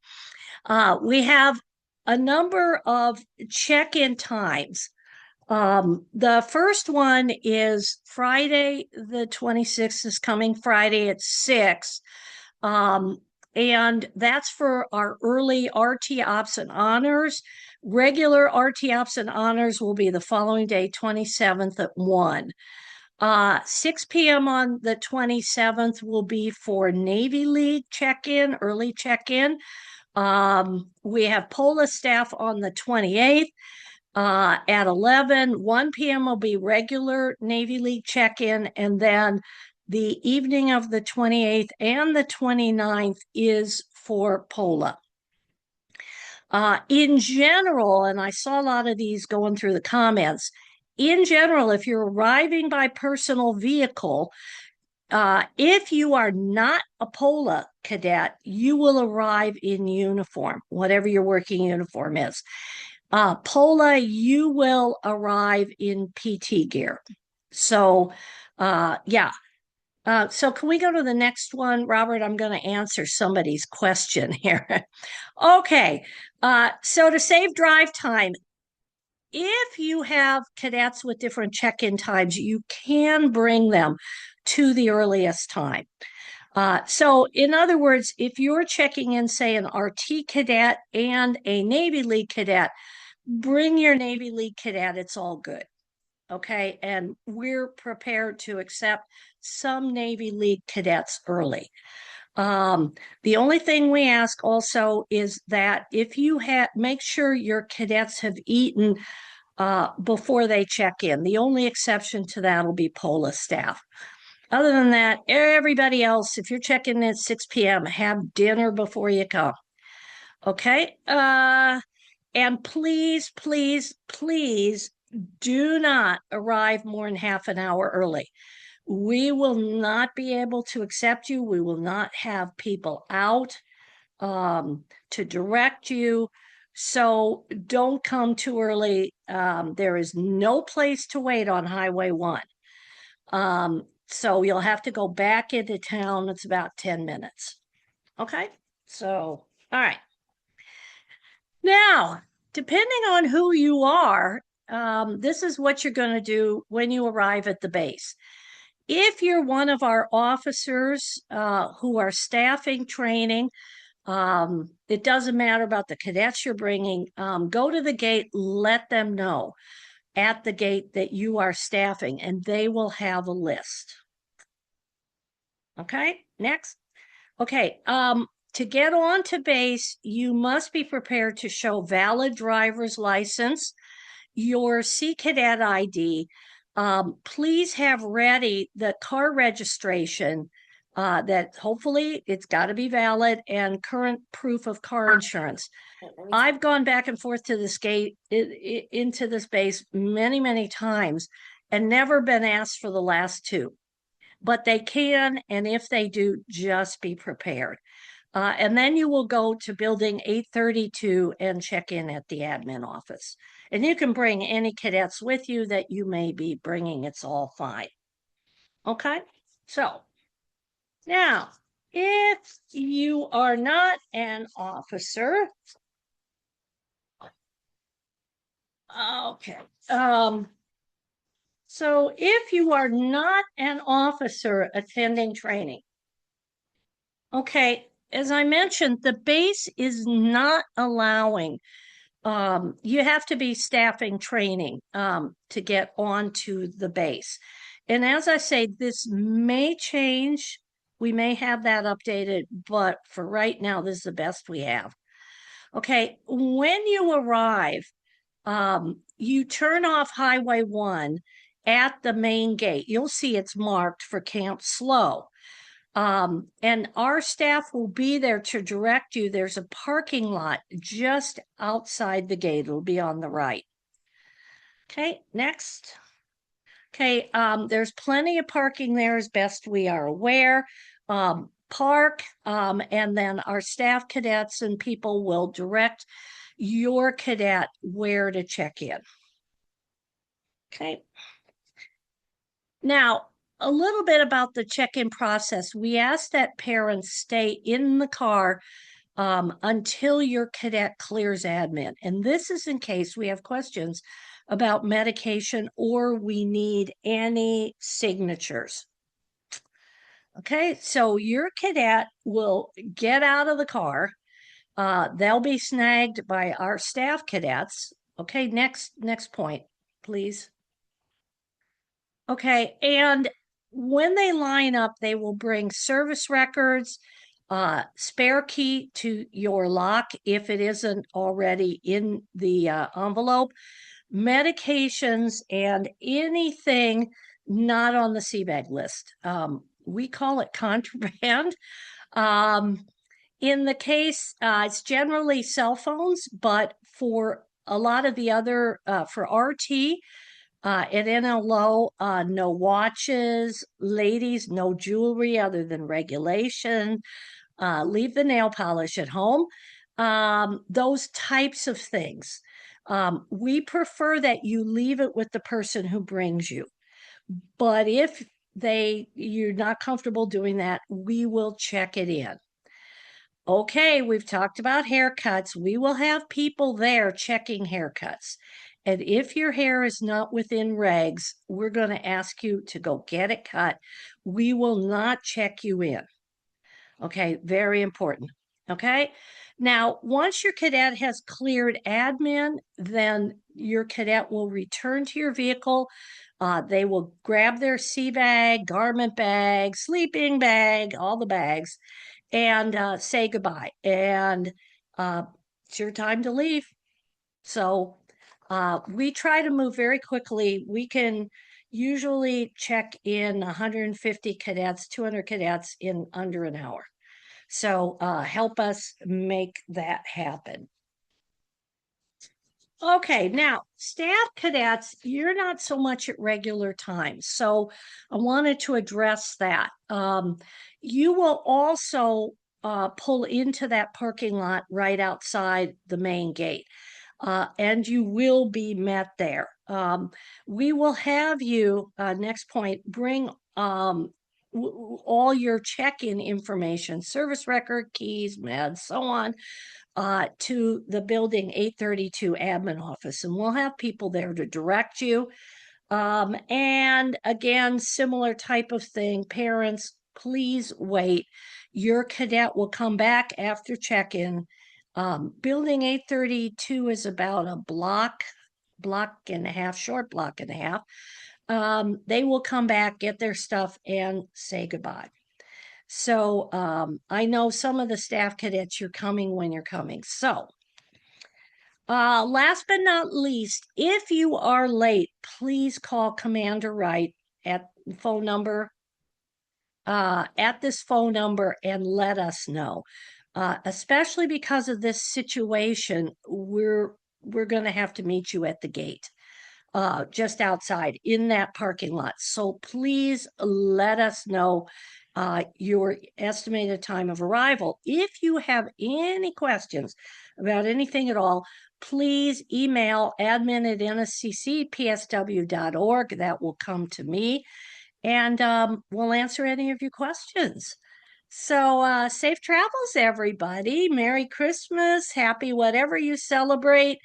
Speaker 6: We have a number of check-in times. The first one is Friday, the 26th is coming Friday at 6. And that's for our early RT Ops and Honors. Regular RT Ops and Honors will be the following day, 27th at 1. 6 p.m. on the 27th will be for Navy League check-in, early check-in. We have POLA staff on the 28th. At 11, 1 p.m. will be regular Navy League check-in, and then the evening of the 28th and the 29th is for POLA. In general, and I saw a lot of these going through the comments, in general, if you're arriving by personal vehicle, if you are not a POLA cadet, you will arrive in uniform, whatever your working uniform is. POLA, you will arrive in PT gear. So, yeah. So can we go to the next one, Robert? I'm going to answer somebody's question here. Okay. So to save drive time, if you have cadets with different check-in times, you can bring them to the earliest time. So in other words, if you're checking in, say, an RT cadet and a Navy League cadet, bring your Navy League cadet. It's all good. Okay. And we're prepared to accept some Navy League cadets early. The only thing we ask also is that if you make sure your cadets have eaten before they check in. The only exception to that will be POLA staff. Other than that, everybody else, if you're checking in at 6 p.m., have dinner before you come. Okay. And please, please, please do not arrive more than half an hour early. We will not be able to accept you. We will not have people out to direct you. So don't come too early. There is no place to wait on Highway 1. So you'll have to go back into town. It's about 10 minutes. Okay. So, all right. Now, depending on who you are, this is what you're going to do when you arrive at the base. If you're one of our officers who are staffing training, it doesn't matter about the cadets you're bringing. Go to the gate, let them know at the gate that you are staffing, and they will have a list. Okay, next. Okay, to get on to base, you must be prepared to show valid driver's license, your Sea Cadet ID. Please have ready the car registration that hopefully it's got to be valid, and current proof of car insurance. I've gone back and forth to this gate into this base many, many times and never been asked for the last two, but they can. And if they do, just be prepared. And then you will go to building 832 and check in at the admin office. And you can bring any cadets with you that you may be bringing. It's all fine. Okay, so now, if you are not an officer, okay, so if you are not an officer attending training, okay, as I mentioned, the base is not allowing, you have to be staffing training to get onto the base. And as I say, this may change. We may have that updated, but for right now, this is the best we have. Okay, when you arrive, you turn off Highway 1 at the main gate. You'll see it's marked for Camp Slow. And our staff will be there to direct you. There's a parking lot just outside the gate. It'll be on the right. Okay, next. Okay, there's plenty of parking there as best we are aware. Park, and then our staff cadets and people will direct your cadet where to check in. Okay. Now, a little bit about the check-in process. We ask that parents stay in the car until your cadet clears admin. And this is in case we have questions about medication or we need any signatures. Okay, so your cadet will get out of the car. They'll be snagged by our staff cadets. Okay, next point, please. Okay, and when they line up, they will bring service records, spare key to your lock if it isn't already in the envelope, medications, and anything not on the CBAG list. We call it contraband. In the case, it's generally cell phones, but for a lot of the other, for RT, at NLO, no watches, ladies, no jewelry other than regulation, leave the nail polish at home, those types of things. We prefer that you leave it with the person who brings you. But if you're not comfortable doing that, we will check it in. Okay, we've talked about haircuts. We will have people there checking haircuts. And if your hair is not within regs, we're going to ask you to go get it cut. We will not check you in. Okay, very important. Okay, now once your cadet has cleared admin, then your cadet will return to your vehicle. They will grab their sea bag, garment bag, sleeping bag, all the bags, and say goodbye. And it's your time to leave. So we try to move very quickly. We can usually check in 150 cadets, 200 cadets in under an hour. So help us make that happen. Okay, now staff cadets, you're not so much at regular times. So I wanted to address that. You will also pull into that parking lot right outside the main gate. And you will be met there. We will have you, next point, bring all your check-in information, service record, keys, meds, so on, to the building 832 admin office. And we'll have people there to direct you. And again, similar type of thing. Parents, please wait. Your cadet will come back after check-in. Building 832 is about a block and a half, short block and a half. They will come back, get their stuff, and say goodbye. So I know some of the staff cadets, you're coming when you're coming. So last but not least, if you are late, please call Commander Wright at phone number at this phone number and let us know. Especially because of this situation, we're going to have to meet you at the gate, just outside in that parking lot. So please let us know your estimated time of arrival. If you have any questions about anything at all, please email admin@nsccpsw.org. That will come to me, and we'll answer any of your questions. So safe travels, everybody. Merry Christmas. Happy whatever you celebrate.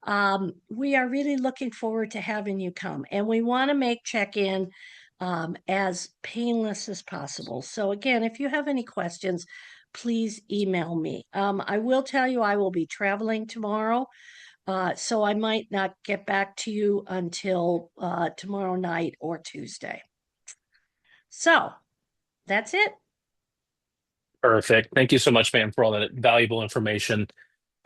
Speaker 6: We are really looking forward to having you come, and we want to make check-in as painless as possible. So again, if you have any questions, please email me. I will tell you I will be traveling tomorrow, so I might not get back to you until tomorrow night or Tuesday. So that's it.
Speaker 1: Perfect. Thank you so much, ma'am, for all that valuable information.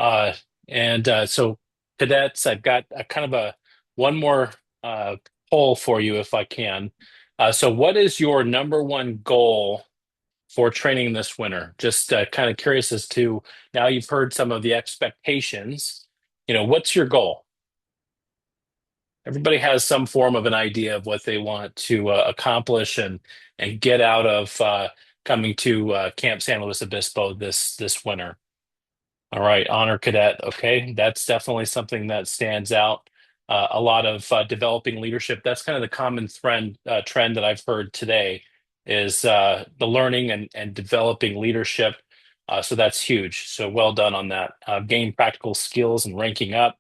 Speaker 1: So cadets, I've got a kind of one more poll for you if I can. So what is your number one goal for training this winter? Just kind of curious as to, now you've heard some of the expectations, what's your goal? Everybody has some form of an idea of what they want to accomplish and get out of coming to Camp San Luis Obispo this winter. All right, Honor Cadet. Okay, that's definitely something that stands out. A lot of developing leadership. That's kind of the common trend that I've heard today is the learning and developing leadership. So that's huge. So well done on that. Gain practical skills and ranking up.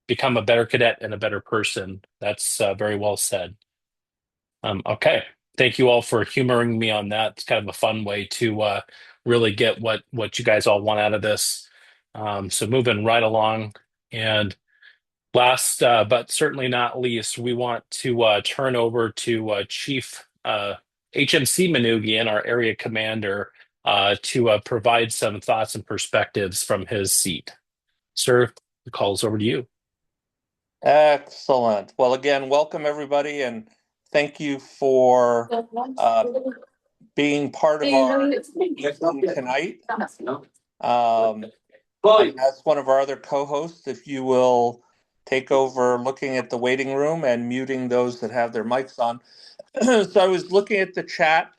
Speaker 1: Become a better cadet and a better person. That's very well said. Okay, thank you all for humoring me on that. It's kind of a fun way to really get what you guys all want out of this. So moving right along, and last but certainly not least, we want to turn over to Chief HMC Manoogian, our area commander, to provide some thoughts and perspectives from his seat. Sir, the call is over to you.
Speaker 7: Excellent. Well, again, welcome everybody, and thank you for being part of our meeting tonight. As one of our other co-hosts, if you will take over looking at the waiting room and muting those that have their mics on. So I was looking at the chat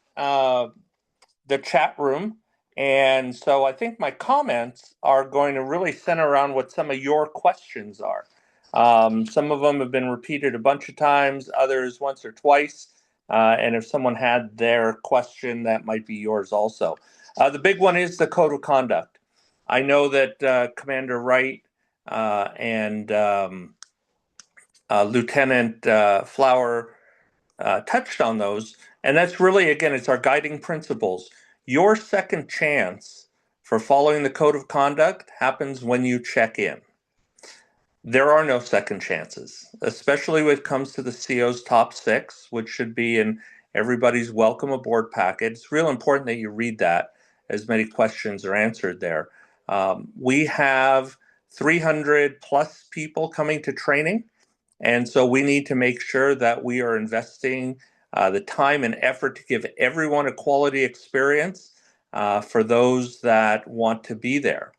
Speaker 7: room, and so I think my comments are going to really center around what some of your questions are. Some of them have been repeated a bunch of times, others once or twice. And if someone had their question, that might be yours also. The big one is the code of conduct. I know that Commander Wright and Lieutenant Flower touched on those. And that's really, again, it's our guiding principles. Your second chance for following the code of conduct happens when you check in. There are no second chances, especially when it comes to the CO's top 6, which should be in everybody's welcome aboard packet. It's real important that you read that, as many questions are answered there. We have 300 plus people coming to training, and so we need to make sure that we are investing the time and effort to give everyone a quality experience for those that want to be there.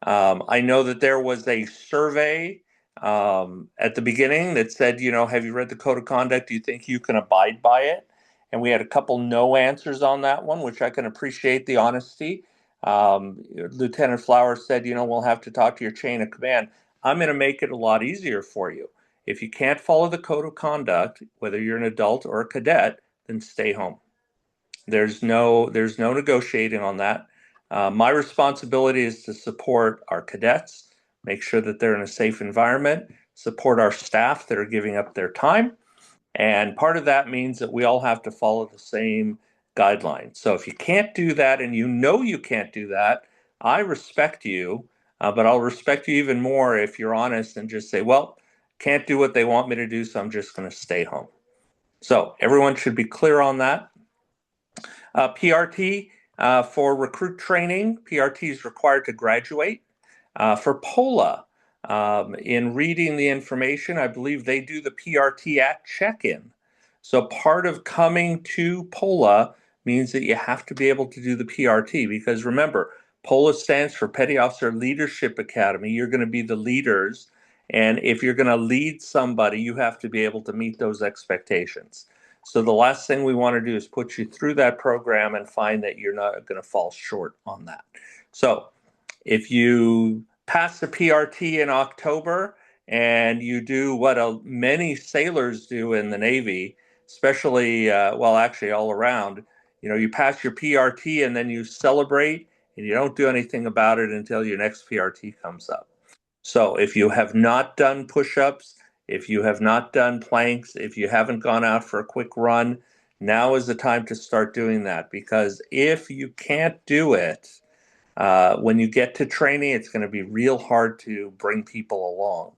Speaker 7: I know that there was a survey at the beginning that said, have you read the code of conduct? Do you think you can abide by it? And we had a couple no answers on that one, which I can appreciate the honesty. Lieutenant Flower said, we'll have to talk to your chain of command. I'm going to make it a lot easier for you. If you can't follow the code of conduct, whether you're an adult or a cadet, then stay home. There's no negotiating on that. My responsibility is to support our cadets, make sure that they're in a safe environment, support our staff that are giving up their time, And part of that means that we all have to follow the same guidelines. So if you can't do that and you know you can't do that, I respect you, but I'll respect you even more if you're honest and just say, well, can't do what they want me to do, so I'm just going to stay home. So everyone should be clear on that. PRT for recruit training, PRT is required to graduate. For POLA, in reading the information, I believe they do the PRT at check-in. So part of coming to POLA means that you have to be able to do the PRT, because remember, POLA stands for Petty Officer Leadership Academy. You're going to be the leaders, and if you're going to lead somebody, you have to be able to meet those expectations. So the last thing we want to do is put you through that program and find that you're not going to fall short on that. So if you pass the PRT in October and you do what many sailors do in the Navy, especially, well, actually all around, you pass your PRT and then you celebrate and you don't do anything about it until your next PRT comes up. So if you have not done push-ups, if you have not done planks, if you haven't gone out for a quick run, now is the time to start doing that, because if you can't do it, when you get to training, it's going to be real hard to bring people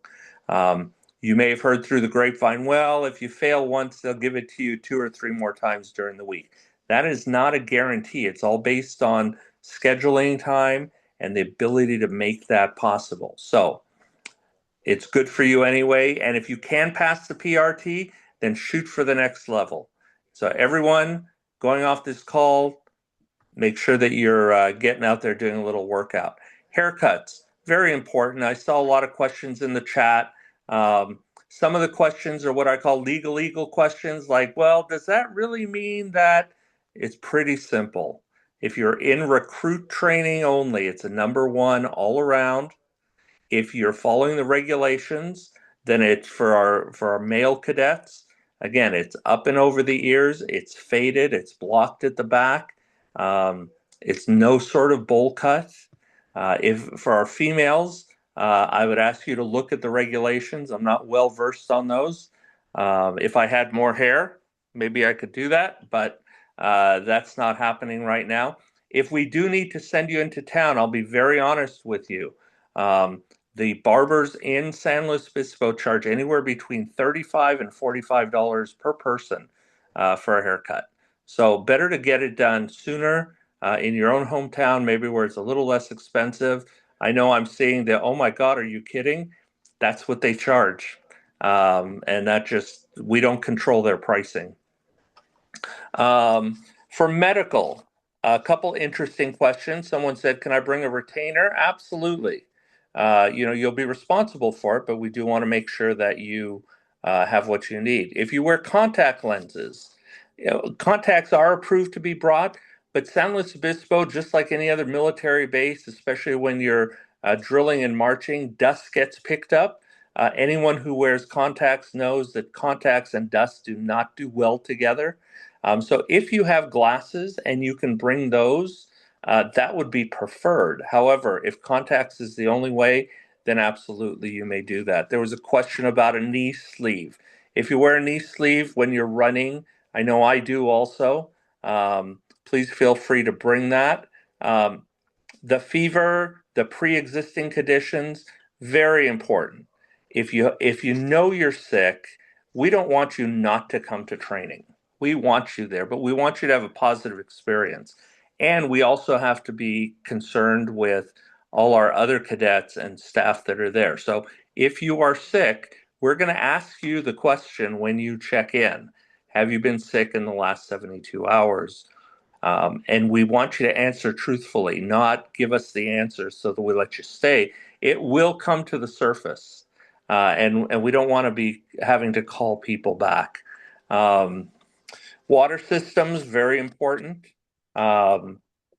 Speaker 7: along. You may have heard through the grapevine, well, if you fail once, they'll give it to you 2 or 3 more times during the week. That is not a guarantee. It's all based on scheduling time and the ability to make that possible. So it's good for you anyway. And if you can pass the PRT, then shoot for the next level. So everyone going off this call, make sure that you're getting out there doing a little workout. Haircuts, very important. I saw a lot of questions in the chat. Some of the questions are what I call legal questions, like, well, does that really mean that? It's pretty simple. If you're in recruit training only, it's a number 1 all around. If you're following the regulations, then it's for our male cadets. Again, it's up and over the ears, it's faded, it's blocked at the back. It's no sort of bowl cut. If for our females, I would ask you to look at the regulations. I'm not well versed on those. If I had more hair, maybe I could do that, but that's not happening right now. If we do need to send you into town, I'll be very honest with you. The barbers in San Luis Obispo charge anywhere between $35 and $45 per person for a haircut. So better to get it done sooner in your own hometown, maybe where it's a little less expensive. I know I'm seeing that, oh my God, are you kidding? That's what they charge. And we don't control their pricing. For medical, a couple interesting questions. Someone said, can I bring a retainer? Absolutely. You'll be responsible for it, but we do want to make sure that you have what you need. If you wear contact lenses, contacts are approved to be brought, but San Luis Obispo, just like any other military base, especially when you're drilling and marching, dust gets picked up. Anyone who wears contacts knows that contacts and dust do not do well together. So if you have glasses and you can bring those, that would be preferred. However, if contacts is the only way, then absolutely you may do that. There was a question about a knee sleeve. If you wear a knee sleeve when you're running, I know I do also, please feel free to bring that. The fever, the pre-existing conditions, very important. If you know you're sick, we don't want you not to come to training. We want you there, but we want you to have a positive experience. And we also have to be concerned with all our other cadets and staff that are there. So if you are sick, we're going to ask you the question when you check in. Have you been sick in the last 72 hours? And we want you to answer truthfully, not give us the answers so that we let you stay. It will come to the surface, and we don't want to be having to call people back. Water systems, very important.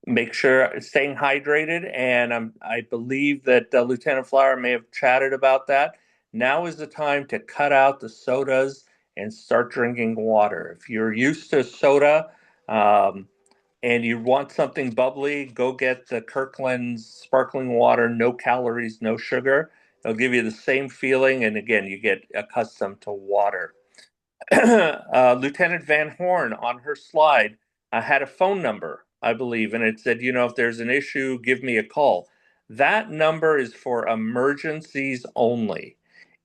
Speaker 7: Make sure staying hydrated, and I believe that Lieutenant Flower may have chatted about that. Now is the time to cut out the sodas and start drinking water. If you're used to soda, and you want something bubbly, go get the Kirkland's sparkling water, no calories, no sugar. It'll give you the same feeling, and again, you get accustomed to water. Lieutenant Van Horn on her slide had a phone number, I believe, and it said, if there's an issue, give me a call. That number is for emergencies only.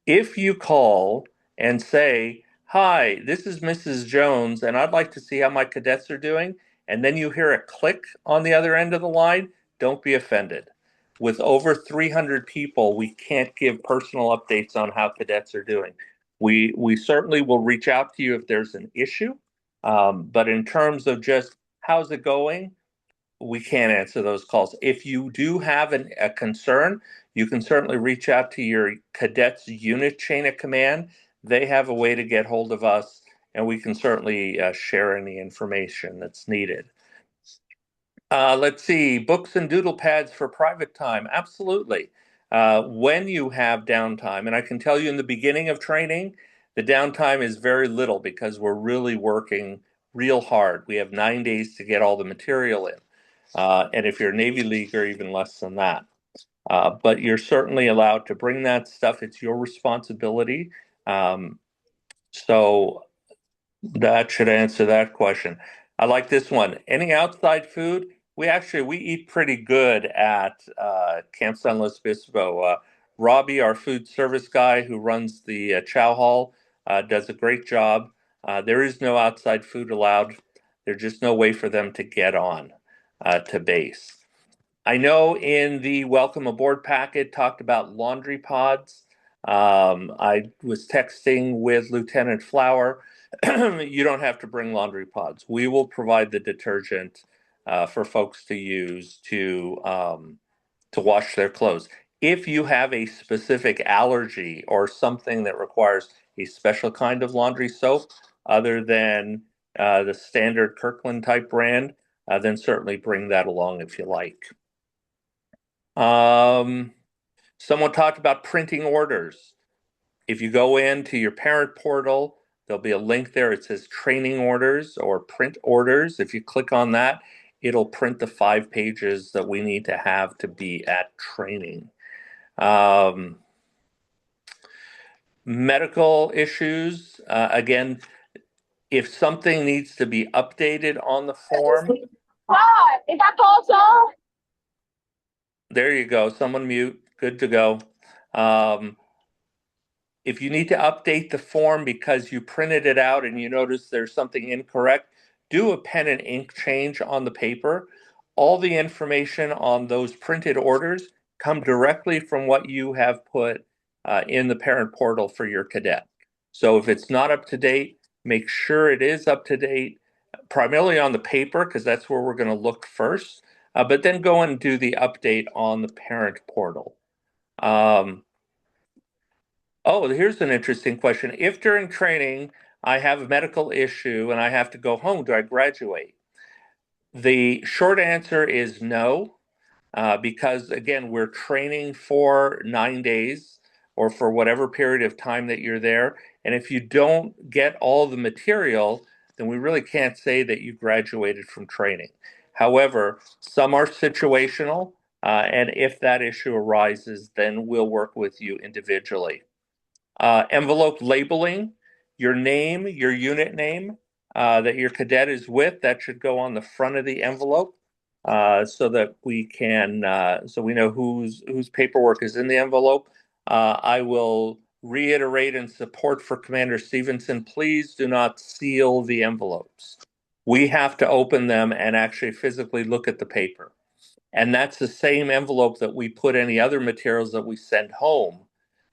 Speaker 7: If you call and say, "Hi, this is Mrs. Jones, and I'd like to see how my cadets are doing," and then you hear a click on the other end of the line, don't be offended. With over 300 people, we can't give personal updates on how cadets are doing. We certainly will reach out to you if there's an issue, but in terms of just how's it going, we can't answer those calls. If you do have a concern, you can certainly reach out to your cadets unit chain of command. They have a way to get hold of us, and we can certainly share any information that's needed. Let's see, books and doodle pads for private time. Absolutely. When you have downtime, and I can tell you in the beginning of training, the downtime is very little because we're really working real hard. We have 9 days to get all the material in. And if you're a Navy leaguer, even less than that. But you're certainly allowed to bring that stuff. It's your responsibility. So that should answer that question. I like this one. Any outside food? We eat pretty good at Camp San Luis Obispo. Robbie, our food service guy who runs the chow hall, does a great job. There is no outside food allowed. There's just no way for them to get on to base. I know in the welcome aboard packet talked about laundry pods. I was texting with Lieutenant Flower. You don't have to bring laundry pods. We will provide the detergent for folks to use to wash their clothes. If you have a specific allergy or something that requires a special kind of laundry soap other than the standard Kirkland type brand, then certainly bring that along if you like. Someone talked about printing orders. If you go into your parent portal, there'll be a link there. It says training orders or print orders. If you click on that, it'll print the 5 pages that we need to have to be at training. Medical issues, again, if something needs to be updated on the form.
Speaker 8: Hi, is that also?
Speaker 7: There you go. Someone mute. Good to go. If you need to update the form because you printed it out and you notice there's something incorrect, do a pen and ink change on the paper. All the information on those printed orders come directly from what you have put in the parent portal for your cadet. So if it's not up to date, make sure it is up to date, primarily on the paper, because that's where we're going to look first. But then go and do the update on the parent portal. Here's an interesting question. If during training I have a medical issue and I have to go home, do I graduate? The short answer is no, because again, we're training for 9 days or for whatever period of time that you're there. And if you don't get all the material, then we really can't say that you graduated from training. However, some are situational, and if that issue arises, then we'll work with you individually. Envelope labeling, your name, your unit name that your cadet is with, that should go on the front of the envelope so that we can, so we know whose paperwork is in the envelope. I will reiterate in support for Commander Stevenson, please do not seal the envelopes. We have to open them and actually physically look at the paper. And that's the same envelope that we put any other materials that we send home.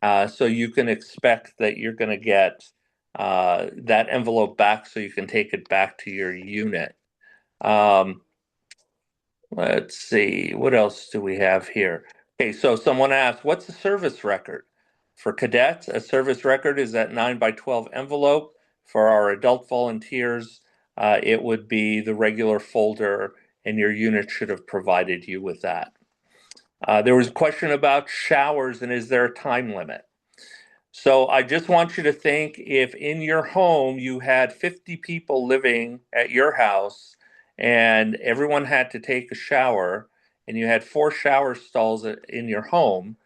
Speaker 7: So you can expect that you're going to get that envelope back so you can take it back to your unit. Let's see, what else do we have here? Okay, so someone asked, what's a service record? For cadets, a service record is that 9x12 envelope. For our adult volunteers, it would be the regular folder, and your unit should have provided you with that. There was a question about showers and is there a time limit? So I just want you to think if in your home you had 50 people living at your house and everyone had to take a shower and you had 4 shower stalls in your home,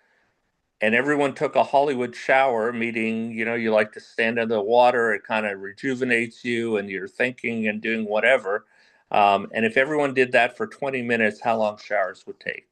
Speaker 7: and everyone took a Hollywood shower, meaning, you like to stand in the water, it kind of rejuvenates you and you're thinking and doing whatever. And if everyone did that for 20 minutes, how long showers would take?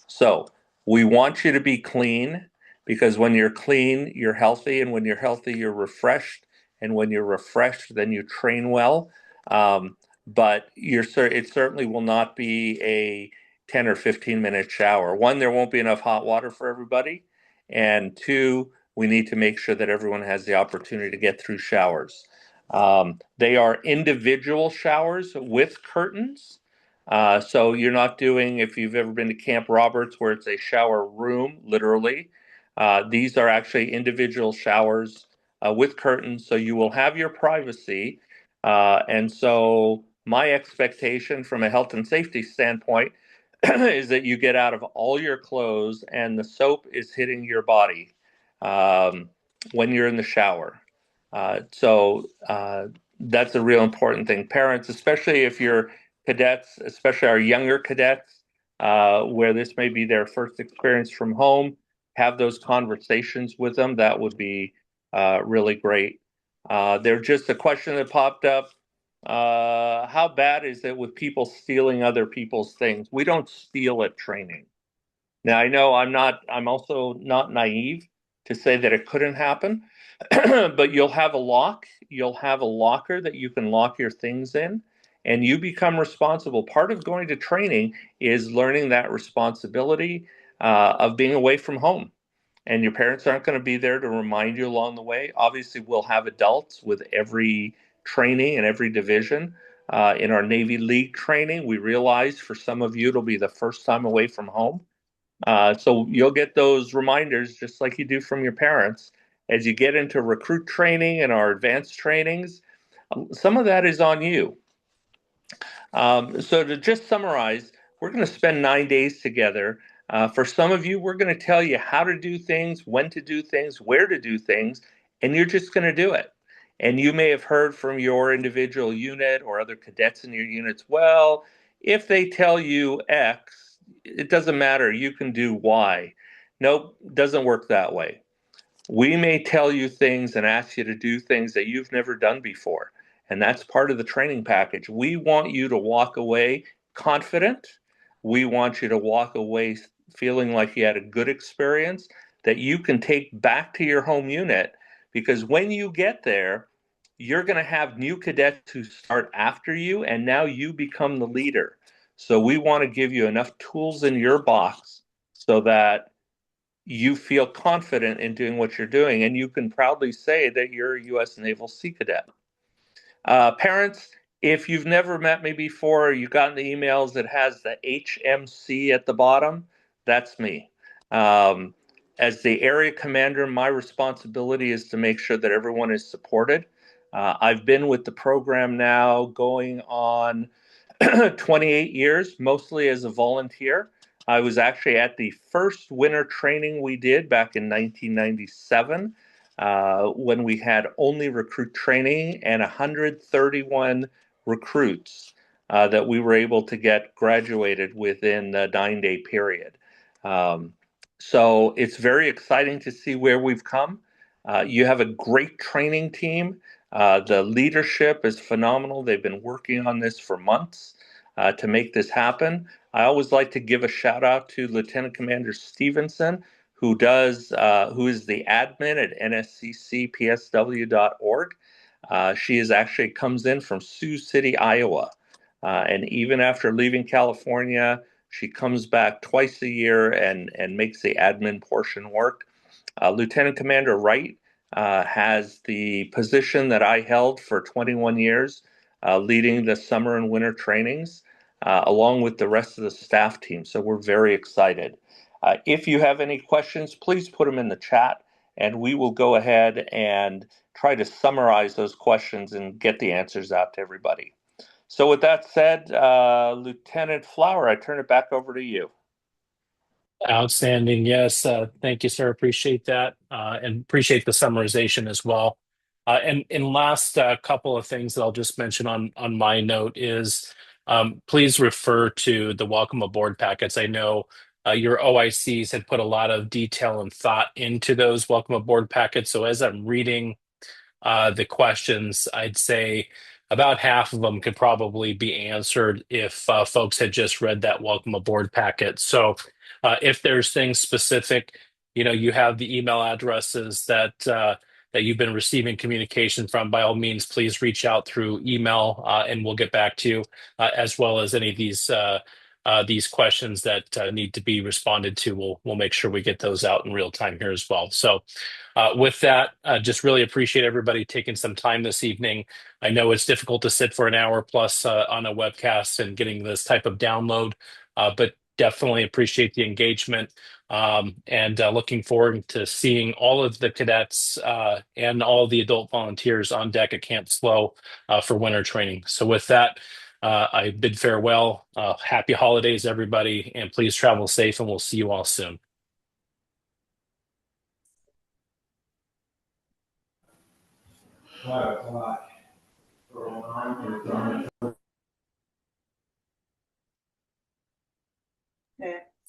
Speaker 7: So we want you to be clean, because when you're clean, you're healthy. And when you're healthy, you're refreshed. And when you're refreshed, then you train well. But it certainly will not be a 10 or 15-minute shower. One, there won't be enough hot water for everybody. And two, we need to make sure that everyone has the opportunity to get through showers. They are individual showers with curtains. So you're not doing, if you've ever been to Camp Roberts, where it's a shower room, literally. These are actually individual showers with curtains, so you will have your privacy. And so my expectation from a health and safety standpoint is that you get out of all your clothes and the soap is hitting your body when you're in the shower. So that's a real important thing. Parents, especially if you're cadets, especially our younger cadets, where this may be their first experience from home, have those conversations with them. That would be really great. There's just a question that popped up. How bad is it with people stealing other people's things? We don't steal at training. Now, I know I'm also not naive to say that it couldn't happen, but you'll have a locker that you can lock your things in, and you become responsible. Part of going to training is learning that responsibility of being away from home. And your parents aren't going to be there to remind you along the way. Obviously, we'll have adults with every training and every division. In our Navy League training, we realize for some of you, it'll be the first time away from home. So you'll get those reminders just like you do from your parents. As you get into recruit training and our advanced trainings, some of that is on you. So to just summarize, we're going to spend 9 days together. For some of you, we're going to tell you how to do things, when to do things, where to do things, and you're just going to do it. And you may have heard from your individual unit or other cadets in your units, well, if they tell you X, it doesn't matter, you can do Y. Nope, doesn't work that way. We may tell you things and ask you to do things that you've never done before. And that's part of the training package. We want you to walk away confident. We want you to walk away feeling like you had a good experience that you can take back to your home unit, because when you get there, you're going to have new cadets who start after you, and now you become the leader. So we want to give you enough tools in your box so that you feel confident in doing what you're doing, and you can proudly say that you're a U.S. Naval Sea Cadet. Parents, if you've never met me before, you've gotten the emails that has the HMC at the bottom, that's me. As the area commander, my responsibility is to make sure that everyone is supported. I've been with the program now going on 28 years, mostly as a volunteer. I was actually at the first winter training we did back in 1997, when we had only recruit training and 131 recruits that we were able to get graduated within the 9-day period. So it's very exciting to see where we've come. You have a great training team. The leadership is phenomenal. They've been working on this for months to make this happen. I always like to give a shout out to Lieutenant Commander Stevenson, who is the admin at nsccpsw.org. She actually comes in from Sioux City, Iowa. And even after leaving California, she comes back twice a year and makes the admin portion work. Lieutenant Commander Wright has the position that I held for 21 years, leading the summer and winter trainings, along with the rest of the staff team. So we're very excited. If you have any questions, please put them in the chat, and we will go ahead and try to summarize those questions and get the answers out to everybody. So with that said, Lieutenant Flower, I turn it back over to you.
Speaker 1: Outstanding. Yes. Thank you, sir. Appreciate that. And appreciate the summarization as well. And last couple of things that I'll just mention on my note is please refer to the welcome aboard packets. I know your OICs had put a lot of detail and thought into those welcome aboard packets. So as I'm reading the questions, I'd say about half of them could probably be answered if folks had just read that welcome aboard packet. So if there's things specific, you have the email addresses that you've been receiving communication from. By all means, please reach out through email, and we'll get back to you, as well as any of these questions that need to be responded to. We'll make sure we get those out in real time here as well. So with that, just really appreciate everybody taking some time this evening. I know it's difficult to sit for an hour plus on a webcast and getting this type of download, but definitely appreciate the engagement, and looking forward to seeing all of the cadets and all the adult volunteers on deck at Camp SLO for winter training. So with that, I bid farewell. Happy holidays, everybody, and please travel safe, and we'll see you all soon.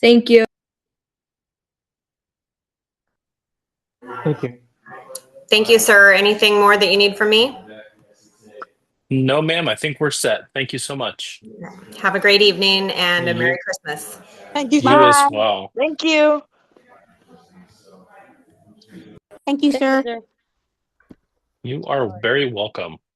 Speaker 8: Thank you.
Speaker 3: Thank you.
Speaker 5: Thank you, sir. Anything more that you need from me?
Speaker 1: No, ma'am. I think we're set. Thank you so much.
Speaker 5: Have a great evening and a
Speaker 1: You-
Speaker 5: Merry Christmas.
Speaker 4: Thank you.
Speaker 1: You as well.
Speaker 4: Thank you.
Speaker 9: Thank you, sir.
Speaker 1: You are very welcome.